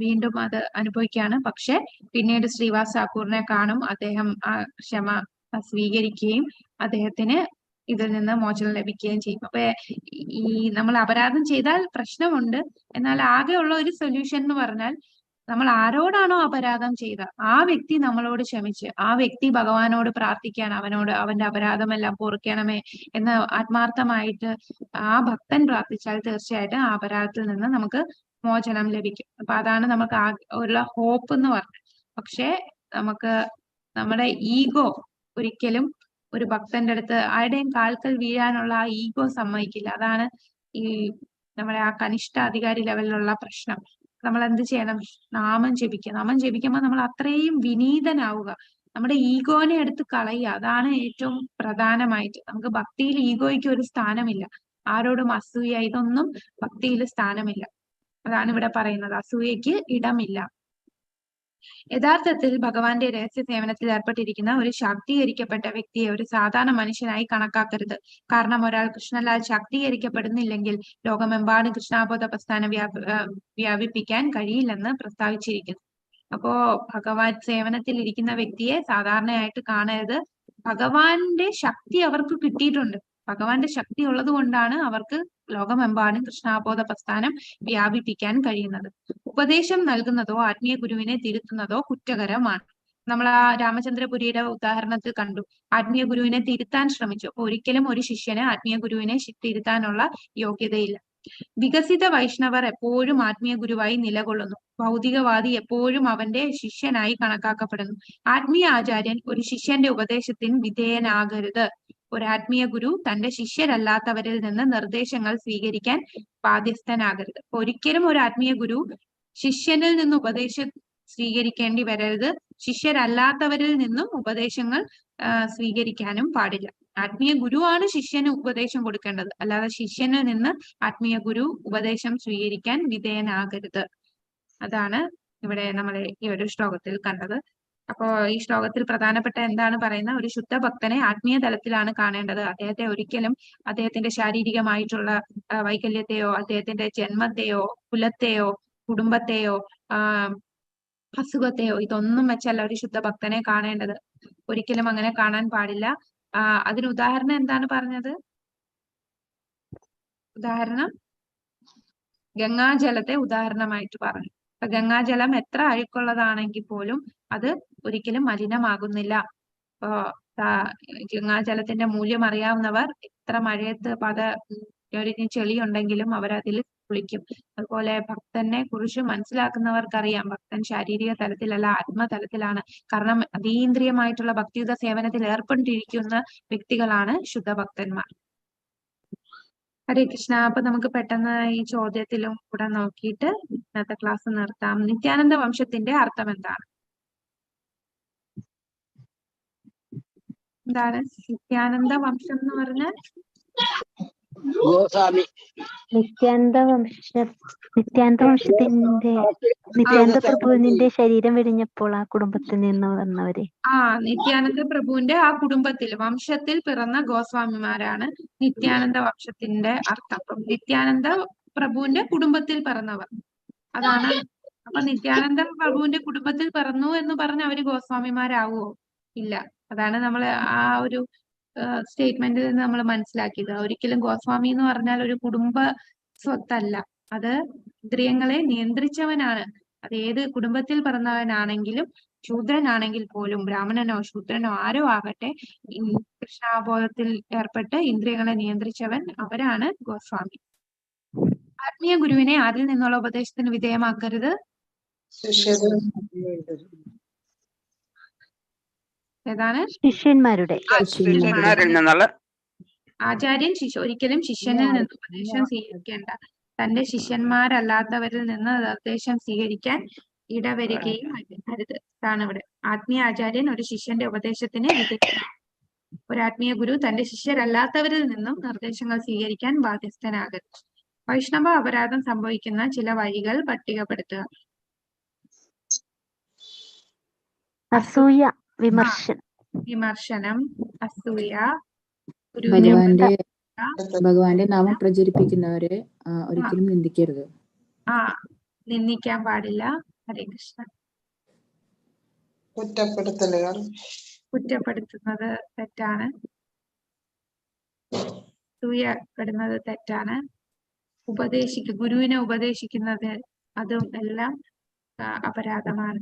വീണ്ടും അത് അനുഭവിക്കുകയാണ്. പക്ഷെ പിന്നീട് ശ്രീവാസ് താക്കൂറിനെ കാണും. അദ്ദേഹം ആ ക്ഷമ സ്വീകരിക്കുകയും അദ്ദേഹത്തിന് ഇതിൽ നിന്ന് മോചനം ലഭിക്കുകയും ചെയ്യും. അപ്പൊ ഈ നമ്മൾ അപരാധം ചെയ്താൽ പ്രശ്നമുണ്ട്. എന്നാൽ ആകെയുള്ള ഒരു സൊല്യൂഷൻ എന്ന് പറഞ്ഞാൽ, നമ്മൾ ആരോടാണോ അപരാധം ചെയ്ത ആ വ്യക്തി നമ്മളോട് ക്ഷമിച്ച് ആ വ്യക്തി ഭഗവാനോട് പ്രാർത്ഥിക്കാൻ, അവന്റെ അപരാധമെല്ലാം പൊറുക്കണമേ എന്ന് ആത്മാർത്ഥമായിട്ട് ആ ഭക്തൻ പ്രാർത്ഥിച്ചാൽ തീർച്ചയായിട്ടും ആ അപരാധത്തിൽ നിന്ന് നമുക്ക് മോചനം ലഭിക്കും. അപ്പൊ അതാണ് നമുക്ക് ഉള്ള ഹോപ്പ് എന്ന് പറഞ്ഞത്. പക്ഷെ നമുക്ക് നമ്മുടെ ഈഗോ ഒരിക്കലും ഒരു ഭക്തന്റെ അടുത്ത് ആരുടെയും കാൽക്കൽ വീഴാനുള്ള ആ ഈഗോ സമ്മതിക്കില്ല. അതാണ് ഈ നമ്മുടെ ആ കനിഷ്ഠ അധികാരി ലെവലിലുള്ള പ്രശ്നം. നമ്മൾ എന്ത് ചെയ്യണം? നാമം ജപിക്കുക. നാമം ജപിക്കുമ്പോൾ നമ്മൾ അത്രയും വിനീതനാവുക, നമ്മുടെ ഈഗോനെ എടുത്ത് കളയുക. അതാണ് ഏറ്റവും പ്രധാനമായിട്ട്. നമുക്ക് ഭക്തിയിൽ ഈഗോയ്ക്ക് ഒരു സ്ഥാനമില്ല, ആരോടും അസൂയ ഇതൊന്നും ഭക്തിയിൽ സ്ഥാനമില്ല. അതാണ് ഇവിടെ പറയുന്നത്, അസൂയക്ക് ഇടമില്ല. യഥാർത്ഥത്തിൽ ഭഗവാന്റെ രഹസ്യ സേവനത്തിൽ ഏർപ്പെട്ടിരിക്കുന്ന ഒരു ശാക്തീകരിക്കപ്പെട്ട വ്യക്തിയെ ഒരു സാധാരണ മനുഷ്യനായി കണക്കാക്കരുത്. കാരണം ഒരാൾ കൃഷ്ണലാൽ ശാക്തീകരിക്കപ്പെടുന്നില്ലെങ്കിൽ ലോകമെമ്പാടും കൃഷ്ണാബോധ പ്രസ്ഥാനം വ്യാപിപ്പിക്കാൻ കഴിയില്ലെന്ന് പ്രസ്താവിച്ചിരിക്കുന്നു. അപ്പോ ഭഗവാൻ സേവനത്തിൽ ഇരിക്കുന്ന വ്യക്തിയെ സാധാരണയായിട്ട് കാണരുത്. ഭഗവാന്റെ ശക്തി അവർക്ക് കിട്ടിയിട്ടുണ്ട്. ഭഗവാന്റെ ശക്തി ഉള്ളത് കൊണ്ടാണ് അവർക്ക് ലോകമെമ്പാടും കൃഷ്ണാബോധ പ്രസ്ഥാനം വ്യാപിപ്പിക്കാൻ കഴിയുന്നത്. ഉപദേശം നൽകുന്നതോ ആത്മീയ ഗുരുവിനെ തിരുത്തുന്നതോ കുറ്റകരമാണ്. നമ്മൾ ആ രാമചന്ദ്രപുരിയുടെ ഉദാഹരണത്തിൽ കണ്ടു. ആത്മീയ ഗുരുവിനെ തിരുത്താൻ ശ്രമിച്ചു. ഒരിക്കലും ഒരു ശിഷ്യന് ആത്മീയ ഗുരുവിനെ തിരുത്താനുള്ള യോഗ്യതയില്ല. വികസിത വൈഷ്ണവർ എപ്പോഴും ആത്മീയ ഗുരുവായി നിലകൊള്ളുന്നു. ഭൗതികവാദി എപ്പോഴും അവന്റെ ശിഷ്യനായി കണക്കാക്കപ്പെടുന്നു. ആത്മീയ ആചാര്യൻ ഒരു ശിഷ്യന്റെ ഉപദേശത്തിന് വിധേയനാകരുത്. ഒരു ആത്മീയ ഗുരു തന്റെ ശിഷ്യരല്ലാത്തവരിൽ നിന്ന് നിർദ്ദേശങ്ങൾ സ്വീകരിക്കാൻ ബാധ്യസ്ഥനാകരുത്. ഒരിക്കലും ഒരു ആത്മീയ ഗുരു ശിഷ്യനിൽ നിന്ന് ഉപദേശം സ്വീകരിക്കേണ്ടി വരരുത്. ശിഷ്യരല്ലാത്തവരിൽ നിന്നും ഉപദേശങ്ങൾ സ്വീകരിക്കാനും പാടില്ല. ആത്മീയ ഗുരുവാണ് ശിഷ്യന് ഉപദേശം കൊടുക്കേണ്ടത്, അല്ലാതെ ശിഷ്യനിൽ നിന്ന് ആത്മീയ ഗുരു ഉപദേശം സ്വീകരിക്കാൻ വിധേയനാകരുത്. അതാണ് ഇവിടെ നമ്മൾ ഈ ഒരു ശ്ലോകത്തിൽ കണ്ടത്. അപ്പോ ഈ ശ്ലോകത്തിൽ പ്രധാനപ്പെട്ട എന്താണ് പറയുന്നത്? ഒരു ശുദ്ധ ഭക്തനെ ആത്മീയ തലത്തിലാണ് കാണേണ്ടത്. അദ്ദേഹത്തെ ഒരിക്കലും അദ്ദേഹത്തിന്റെ ശാരീരികമായിട്ടുള്ള വൈകല്യത്തെയോ അദ്ദേഹത്തിന്റെ ജന്മത്തെയോ കുലത്തെയോ കുടുംബത്തെയോ അസുഖത്തെയോ ഇതൊന്നും വെച്ചല്ല ഒരു ശുദ്ധ ഭക്തനെ കാണേണ്ടത്. ഒരിക്കലും അങ്ങനെ കാണാൻ പാടില്ല. അതിന് ഉദാഹരണം എന്താണ് പറഞ്ഞത്? ഉദാഹരണം ഗംഗാജലത്തെ ഉദാഹരണമായിട്ട് പറഞ്ഞു. അപ്പൊ ഗംഗാജലം എത്ര അഴുക്കുള്ളതാണെങ്കിൽ പോലും അത് ഒരിക്കലും മലിനമാകുന്നില്ല. ഇപ്പോ ഗംഗാജലത്തിന്റെ മൂല്യം അറിയാവുന്നവർ എത്ര മഴയത്ത് ഒരിഞ്ഞ് ചെളിയുണ്ടെങ്കിലും അവരതിൽ കുളിക്കും. അതുപോലെ ഭക്തനെ കുറിച്ച് മനസ്സിലാക്കുന്നവർക്കറിയാം ഭക്തൻ ശാരീരിക തലത്തിലല്ല ആത്മതലത്തിലാണ്. കാരണം അതീന്ദ്രിയമായിട്ടുള്ള ഭക്തിയുത സേവനത്തിൽ ഏർപ്പെട്ടിരിക്കുന്ന വ്യക്തികളാണ് ശുദ്ധഭക്തന്മാർ. ഹരേ കൃഷ്ണ. അപ്പൊ നമുക്ക് പെട്ടെന്ന് ഈ ചോദ്യത്തിലും കൂടെ നോക്കിയിട്ട് ഇന്നത്തെ ക്ലാസ് നിർത്താം. നിത്യാനന്ദ വംശത്തിന്റെ അർത്ഥം എന്താണ്? എന്താണ് നിത്യാനന്ദ വംശം എന്ന് പറഞ്ഞാൽ? ഗോസ്വാമി. നിത്യാനന്ദ പ്രഭുവിന്റെ ശരീരം വെടിഞ്ഞപ്പോൾ ആ കുടുംബത്തിൽ നിന്ന് വന്നവരെ. നിത്യാനന്ദ പ്രഭുവിന്റെ ആ കുടുംബത്തിൽ വംശത്തിൽ പിറന്ന ഗോസ്വാമിമാരാണ് നിത്യാനന്ദ വംശത്തിന്റെ അർത്ഥം. അപ്പം നിത്യാനന്ദ പ്രഭുവിന്റെ കുടുംബത്തിൽ പിറന്നവർ, അതാണ്. അപ്പൊ നിത്യാനന്ദ പ്രഭുവിന്റെ കുടുംബത്തിൽ പിറന്നു എന്ന് പറഞ്ഞ് അവര് ഗോസ്വാമിമാരാവോ? ഇല്ല. അതാണ് നമ്മൾ ആ ഒരു സ്റ്റേറ്റ്മെന്റിൽ നിന്ന് നമ്മൾ മനസ്സിലാക്കിയത്. ഒരിക്കലും ഗോസ്വാമി എന്ന് പറഞ്ഞാൽ ഒരു കുടുംബ സ്വത്തല്ല, അത് ഇന്ദ്രിയങ്ങളെ നിയന്ത്രിച്ചവനാണ്. അത് ഏത് കുടുംബത്തിൽ പിറന്നവനാണെങ്കിലും ശൂദ്രനാണെങ്കിൽ പോലും ബ്രാഹ്മണനോ ശൂദ്രനോ ആരോ ആകട്ടെ, കൃഷ്ണാബോധത്തിൽ ഏർപ്പെട്ട് ഇന്ദ്രിയങ്ങളെ നിയന്ത്രിച്ചവൻ അവരാണ് ഗോസ്വാമി. ആത്മീയ ഗുരുവിനെ അതിൽ നിന്നുള്ള ഉപദേശത്തിന് വിധേയമാക്കരുത്. ഏതാണ്? ശിഷ്യന്മാരിൽ നിന്നുള്ള ആചാര്യൻ ഒരിക്കലും ശിഷ്യനിൽ നിന്ന് ഉപദേശം സ്വീകരിക്കേണ്ട. തന്റെ ശിഷ്യന്മാരല്ലാത്തവരിൽ നിന്ന് നിർദ്ദേശം സ്വീകരിക്കാൻ ഇടവരികയും അരുത്. ഇതാണ് ഇവിടെ. ആത്മീയ ആചാര്യൻ ഒരു ശിഷ്യന്റെ ഉപദേശത്തിന് വിധേയമാണ്. ഒരു ആത്മീയ ഗുരു തന്റെ ശിഷ്യരല്ലാത്തവരിൽ നിന്നും നിർദ്ദേശങ്ങൾ സ്വീകരിക്കാൻ ബാധ്യസ്ഥനാകരുത്. വൈഷ്ണവ അപരാധം സംഭവിക്കുന്ന ചില വഴികൾ പട്ടികപ്പെടുത്തുക. അസൂയ, വിമർശനം, അസൂയ, ഭഗവാന്റെ നാമം പ്രചരിപ്പിക്കുന്നവരെ ഒരിക്കലും നിന്ദിക്കരുത്. നിന്ദിക്കാൻ പാടില്ല. ഹരേ കൃഷ്ണ. കുറ്റപ്പെടുത്തുന്നത് തെറ്റാണ്. അസൂയപ്പെടുന്നത് തെറ്റാണ്. ഗുരുവിനെ ഉപദേശിക്കുന്നത് അതും എല്ലാം അപരാധമാണ്.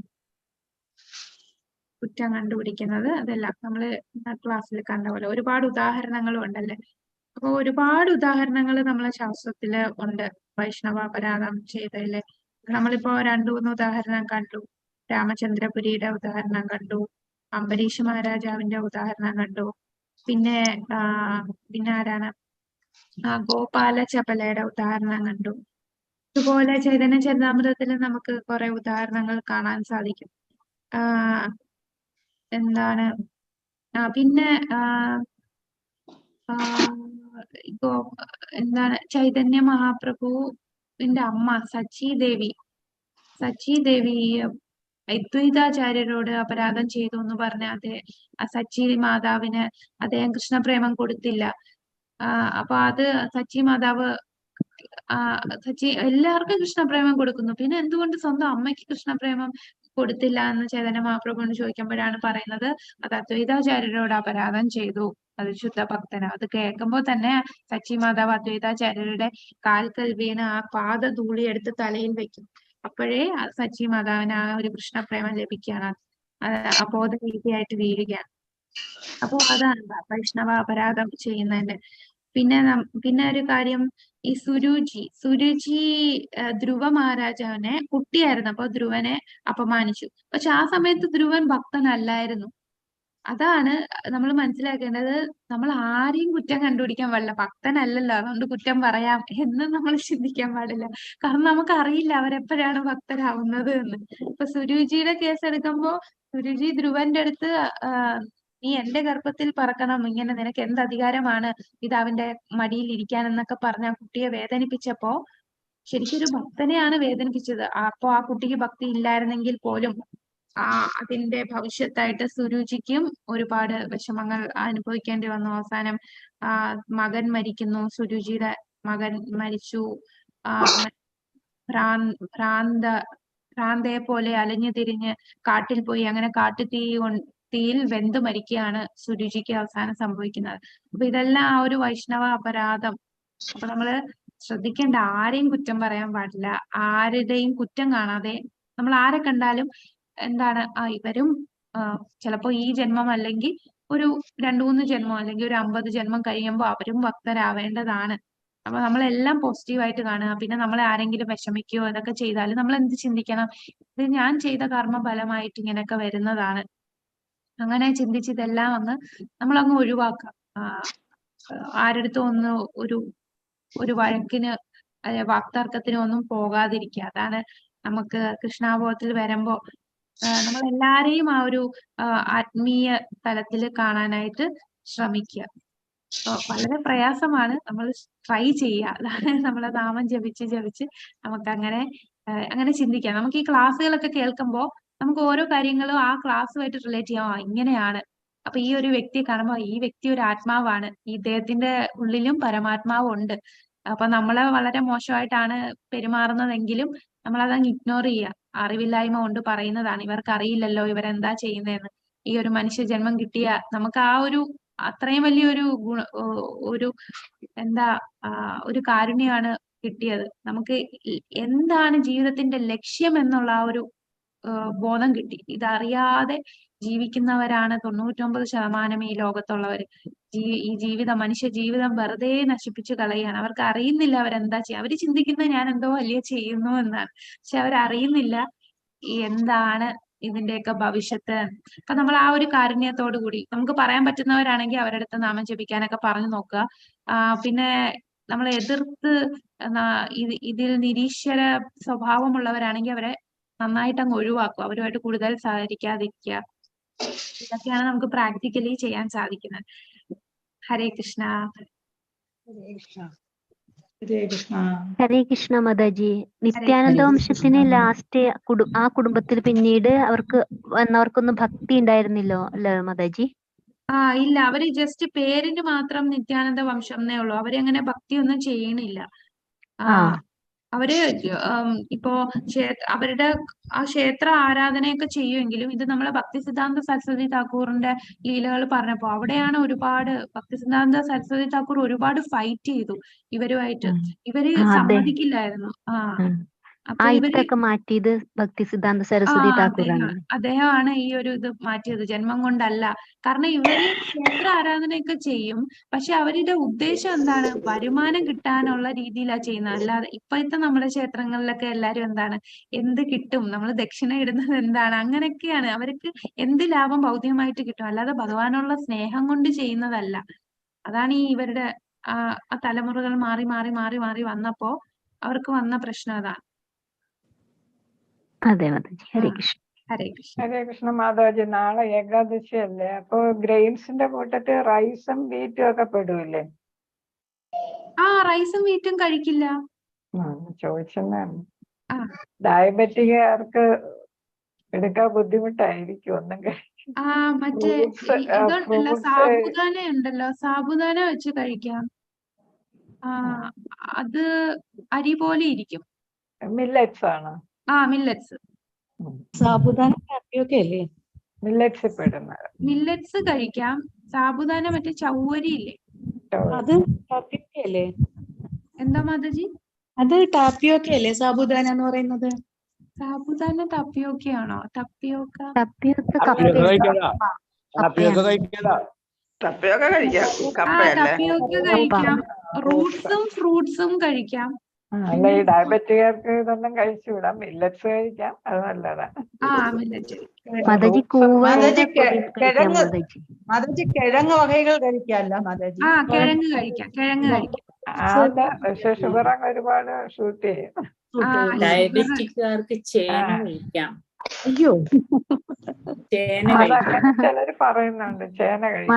കുറ്റം കണ്ടുപിടിക്കുന്നത് അതെല്ലാം നമ്മള് ക്ലാസ്സിൽ കണ്ട പോലെ ഒരുപാട് ഉദാഹരണങ്ങളും ഉണ്ടല്ലേ. അപ്പൊ ഒരുപാട് ഉദാഹരണങ്ങൾ നമ്മളെ ശാസ്ത്രത്തില് ഉണ്ട് വൈഷ്ണവ അപരാധം ചെയ്തതില്. നമ്മളിപ്പോ 2-3 ഉദാഹരണം കണ്ടു. രാമചന്ദ്രപുരിയുടെ ഉദാഹരണം കണ്ടു, അംബരീഷ് മഹാരാജാവിന്റെ ഉദാഹരണം കണ്ടു, പിന്നെ ആരാണ് ഗോപാല ചപലയുടെ ഉദാഹരണം കണ്ടു. ഇതുപോലെ ചൈതന്യ ചരിതാമൃതത്തിൽ നമുക്ക് കുറെ ഉദാഹരണങ്ങൾ കാണാൻ സാധിക്കും. എന്താണ് പിന്നെ ഇപ്പോ എന്താണ് ചൈതന്യ മഹാപ്രഭുവിന്റെ അമ്മ സച്ചി ദേവി അദ്വൈതാചാര്യരോട് അപരാധം ചെയ്തു എന്ന് പറഞ്ഞ സച്ചി മാതാവിന് അദ്ദേഹം കൃഷ്ണപ്രേമം കൊടുത്തില്ല. അപ്പൊ അത് സച്ചി മാതാവ് എല്ലാവർക്കും കൃഷ്ണപ്രേമം കൊടുക്കുന്നു, പിന്നെ എന്തുകൊണ്ട് സ്വന്തം അമ്മയ്ക്ക് കൃഷ്ണപ്രേമം കൊടുത്തില്ല എന്ന് ചൈതന്യ മഹാപ്രഭുവിനോട് ചോദിക്കുമ്പോഴാണ് പറയുന്നത് അത് അദ്വൈതാചാര്യരോട് അപരാധം ചെയ്തു, അത് ശുദ്ധഭക്തന. അത് കേൾക്കുമ്പോൾ തന്നെ സച്ചി മാതാവ് അദ്വൈതാചാര്യരുടെ കാൽക്കൽ വീണ് ആ പാദധൂളി എടുത്ത് തലയിൽ വെക്കും. അപ്പോഴേ സച്ചി മാതാവിന് ആ ഒരു കൃഷ്ണപ്രേമം ലഭിക്കുകയാണ്, അബോധരീതിയായിട്ട് വീഴുകയാണ്. അപ്പോ അതാണ് വൈഷ്ണവ അപരാധം ചെയ്യുന്നതിന്റെ. പിന്നെ ഒരു കാര്യം, ഈ സുരുചി ധ്രുവ മഹാരാജാവിനെ കുട്ടിയായിരുന്നു, അപ്പൊ ധ്രുവനെ അപമാനിച്ചു. പക്ഷെ ആ സമയത്ത് ധ്രുവൻ ഭക്തനല്ലായിരുന്നു. അതാണ് നമ്മൾ മനസ്സിലാക്കേണ്ടത്. നമ്മൾ ആരെയും കുറ്റം കണ്ടുപിടിക്കാൻ പാടില്ല. ഭക്തനല്ലല്ലോ അതുകൊണ്ട് കുറ്റം പറയാം എന്ന് നമ്മൾ ചിന്തിക്കാൻ പാടില്ല. കാരണം നമുക്ക് അറിയില്ല അവരെപ്പോഴാണ് ഭക്തരാവുന്നത് എന്ന്. ഇപ്പൊ സുരുചിയുടെ കേസ് എടുക്കുമ്പോ സുരുചി ധ്രുവന്റെ അടുത്ത് നീ എന്റെ ഗർഭത്തിൽ പറക്കണം, ഇങ്ങനെ നിനക്ക് എന്ത് അധികാരമാണ് പിതാവിന്റെ മടിയിൽ ഇരിക്കാൻ എന്നൊക്കെ പറഞ്ഞ ആ കുട്ടിയെ വേദനിപ്പിച്ചപ്പോ ശരിക്കും ഒരു ഭക്തനെയാണ് വേദനിപ്പിച്ചത്. അപ്പൊ ആ കുട്ടിക്ക് ഭക്തി ഇല്ലായിരുന്നെങ്കിൽ പോലും അതിന്റെ ഭവിഷ്യത്തായിട്ട് സുരുചിക്കും ഒരുപാട് വിഷമങ്ങൾ അനുഭവിക്കേണ്ടി വന്നു. അവസാനം മകൻ മരിക്കുന്നു, സുരുചിയുടെ മകൻ മരിച്ചു. ഭ്രാന്തയെ പോലെ അലഞ്ഞു തിരിഞ്ഞ് കാട്ടിൽ പോയി, അങ്ങനെ കാട്ടുതീ തീയിൽ വെന്ത് മരിക്കുകയാണ് സുരുചിക്ക് അവസാനം സംഭവിക്കുന്നത്. അപ്പൊ ഇതെല്ലാം ആ ഒരു വൈഷ്ണവ അപരാധം. അപ്പൊ നമ്മള് ശ്രദ്ധിക്കേണ്ട, ആരെയും കുറ്റം പറയാൻ പാടില്ല, ആരുടെയും കുറ്റം കാണാതെ നമ്മൾ ആരെ കണ്ടാലും എന്താണ് ഇവരും ചിലപ്പോ ഈ ജന്മം അല്ലെങ്കിൽ ഒരു 2-3 ജന്മം അല്ലെങ്കിൽ ഒരു 50 ജന്മം കഴിയുമ്പോൾ അവരും ഭക്തരാവേണ്ടതാണ്. അപ്പൊ നമ്മളെല്ലാം പോസിറ്റീവായിട്ട് കാണുക. പിന്നെ നമ്മളെ ആരെങ്കിലും വിഷമിക്കുകയോ ഇതൊക്കെ ചെയ്താലും നമ്മൾ എന്ത് ചിന്തിക്കണം, ഇത് ഞാൻ ചെയ്ത കർമ്മ ഫലമായിട്ട് ഇങ്ങനെയൊക്കെ വരുന്നതാണ്. അങ്ങനെ ചിന്തിച്ച് ഇതെല്ലാം നമ്മളങ്ങ് ഒഴിവാക്കാം. ആരടുത്തും ഒന്ന് ഒരു വഴക്കിന് വാക്തർക്കത്തിനും ഒന്നും പോകാതിരിക്കുക. അതാണ് നമുക്ക് കൃഷ്ണാബോധത്തിൽ വരുമ്പോ നമ്മൾ എല്ലാരെയും ആ ഒരു ആത്മീയ തലത്തിൽ കാണാനായിട്ട് ശ്രമിക്കുക. വളരെ പ്രയാസമാണ്, നമ്മൾ ട്രൈ ചെയ്യുക. അതാണ് നമ്മളെ നാമം ജപിച്ച് നമുക്ക് അങ്ങനെ ചിന്തിക്കാം. നമുക്ക് ഈ ക്ലാസ്സുകളൊക്കെ കേൾക്കുമ്പോൾ നമുക്ക് ഓരോ കാര്യങ്ങളും ആ ക്ലാസ്സുമായിട്ട് റിലേറ്റ് ചെയ്യാം. ഇങ്ങനെയാണ്. അപ്പൊ ഈ ഒരു വ്യക്തിയെ കാണുമ്പോൾ ഈ വ്യക്തി ഒരു ആത്മാവാണ്, ഇദ്ദേഹത്തിന്റെ ഉള്ളിലും പരമാത്മാവ് ഉണ്ട്. അപ്പൊ നമ്മളെ വളരെ മോശമായിട്ടാണ് പെരുമാറുന്നതെങ്കിലും നമ്മൾ അതങ്ങ് ഇഗ്നോർ ചെയ്യുക. അറിവില്ലായ്മ കൊണ്ട് പറയുന്നതാണ്, ഇവർക്ക് അറിയില്ലല്ലോ ഇവരെന്താ ചെയ്യുന്നതെന്ന്. ഈ ഒരു മനുഷ്യ ജന്മം കിട്ടിയ നമുക്ക് ആ ഒരു അത്രയും വലിയൊരു ഒരു ഒരു കാരുണ്യമാണ് കിട്ടിയത്. നമുക്ക് എന്താണ് ജീവിതത്തിന്റെ ലക്ഷ്യം എന്നുള്ള ആ ഒരു ബോധം കിട്ടി. ഇതറിയാതെ ജീവിക്കുന്നവരാണ് 99% ഈ ലോകത്തുള്ളവര്. ഈ മനുഷ്യ ജീവിതം വെറുതെ നശിപ്പിച്ചു കളയാണ്. അവർക്ക് അറിയുന്നില്ല അവരെന്താ ചെയ്യുക. അവര് ചിന്തിക്കുന്നത് ഞാൻ എന്തോ വലിയ ചെയ്യുന്നു എന്നാണ്. പക്ഷെ അവരറിയുന്നില്ല എന്താണ് ഇതിന്റെയൊക്കെ ഭവിഷ്യത്ത്. അപ്പൊ നമ്മൾ ആ ഒരു കാരുണ്യത്തോടു കൂടി നമുക്ക് പറയാൻ പറ്റുന്നവരാണെങ്കിൽ അവരുടെ അടുത്ത് നാമം ജപിക്കാനൊക്കെ പറഞ്ഞു നോക്കുക. പിന്നെ നമ്മളെ എതിർത്ത് ഇതിൽ നിരീശ്വര സ്വഭാവമുള്ളവരാണെങ്കിൽ അവരെ നന്നായിട്ട് അങ്ങ് ഒഴിവാക്കുക. അവരുമായിട്ട് കൂടുതൽ സഹകരിക്കാതിരിക്കുക. ഇതൊക്കെയാണ് നമുക്ക് പ്രാക്ടിക്കലി ചെയ്യാൻ സാധിക്കുന്നത്. ഹരേ കൃഷ്ണ. ഹരേ കൃഷ്ണ മാതാജി. നിത്യാനന്ദ വംശത്തിന് ലാസ്റ്റ് ആ കുടുംബത്തിൽ പിന്നീട് വന്നവർക്കൊന്നും ഭക്തി ഉണ്ടായിരുന്നില്ലോ അല്ലേ മാതാജി? ഇല്ല, അവര് ജസ്റ്റ് പേരിന് മാത്രം നിത്യാനന്ദ വംശം എന്നേ ഉള്ളൂ. അവരങ്ങനെ ഭക്തിയൊന്നും ചെയ്യണില്ല. അവര് ഇപ്പോ അവരുടെ ആ ക്ഷേത്ര ആരാധനയൊക്കെ ചെയ്യുമെങ്കിലും ഇത് നമ്മളെ ഭക്തിസിദ്ധാന്ത സരസ്വതി താക്കൂറിന്റെ ലീലകൾ പറഞ്ഞപ്പോ അവിടെയാണ് ഭക്തിസിദ്ധാന്ത സരസ്വതി താക്കൂർ ഒരുപാട് ഫൈറ്റ് ചെയ്തു ഇവരുമായിട്ട്. ഇവര് സമ്മതിക്കില്ലായിരുന്നു. അപ്പൊ ഇതൊക്കെ മാറ്റിയത് ഭക്തിസിദ്ധാന്ത സരസ്വതി താക്കൂറാണ്. അദ്ദേഹമാണ് ഈ ഒരു ഇത് മാറ്റിയത്, ജന്മം കൊണ്ടല്ല. കാരണം ഇവര് ക്ഷേത്ര ആരാധനയൊക്കെ ചെയ്യും, പക്ഷെ അവരുടെ ഉദ്ദേശം എന്താണ്, വരുമാനം കിട്ടാനുള്ള രീതിയിലാണ് ചെയ്യുന്നത്. അല്ലാതെ ഇപ്പോഴത്തെ നമ്മുടെ ക്ഷേത്രങ്ങളിലൊക്കെ എല്ലാരും എന്ത് കിട്ടും, നമ്മൾ ദക്ഷിണ ഇടുന്നത് എന്താണ്, അങ്ങനെയൊക്കെയാണ്. അവർക്ക് എന്ത് ലാഭം ഭൗതികമായിട്ട് കിട്ടും, അല്ലാതെ ഭഗവാനുള്ള സ്നേഹം കൊണ്ട് ചെയ്യുന്നതല്ല. അതാണ് ഇവരുടെ ആ തലമുറകൾ മാറി മാറി മാറി മാറി വന്നപ്പോ അവർക്ക് വന്ന പ്രശ്നം അതാണ്. അതെ മാതാജി. ഹരേ കൃഷ്ണ. ഹരേ കൃഷ്ണ മാതാജി. നാളെ ഏകാദശി അല്ലേ, അപ്പൊ ഗ്രെയിൻസിന്റെ കൂട്ടത്തിൽ റൈസും വീറ്റും ഒക്കെ പെടുമല്ലേ? റൈസും വീറ്റും കഴിക്കില്ല. ചോദിച്ചെന്നാണ്. ഡയബറ്റിക്കാർക്ക് എടുക്കാൻ ബുദ്ധിമുട്ടായിരിക്കും ഒന്നും കഴിക്കും. മറ്റേ ഇതുണ്ടല്ലോ, സാബുദാന ഉണ്ടല്ലോ, സാബുദാന വെച്ച് കഴിക്കാം. അത് അരി പോലെ ഇരിക്കും. മില്ലറ്റ്സ് ആണ്. മില്ലറ്റ്സ്. സാബുദാന ടാപ്പിയോക്ക അല്ലേ? മില്ലറ്റ്സ് പെടുന്നത്. മില്ലറ്റ്സ് കഴിക്കാം. സാബുദാന മറ്റേ ചൗവരി ഇല്ലേ, അത് ടാപ്പിയോക്ക അല്ലേ? എന്താ മാതാജി? അത് ടാപ്പിയോക്ക അല്ലേ സാബുദാന എന്ന് പറയുന്നത്? സാബുദാന ടപ്പിയോക്കയാണോ? ടപ്പിയോക്ക കഴിക്കാം. റൂട്ട്സും ഫ്രൂട്ട്സും കഴിക്കാം. അല്ല, ഈ ഡയബറ്റിക്കാർക്ക് ഇതൊന്നും കഴിച്ചുവിടാം. മില്ലറ്റ്സ് കഴിക്കാം, അത് നല്ലതാണ്. കിഴങ്ങ് വകകൾ കഴിക്കാമല്ലോ മാതാജി? കിഴങ്ങ് കഴിക്കാം. പക്ഷെ ഷുഗർ അങ്ങ് ഒരുപാട് ഷൂട്ട് ചെയ്യും. ഡയബറ്റിക്കാർക്ക് ചേന കഴിക്കാം. അയ്യോ, ചിലര് പറയുന്നുണ്ട് ചേന കഴിക്കാം.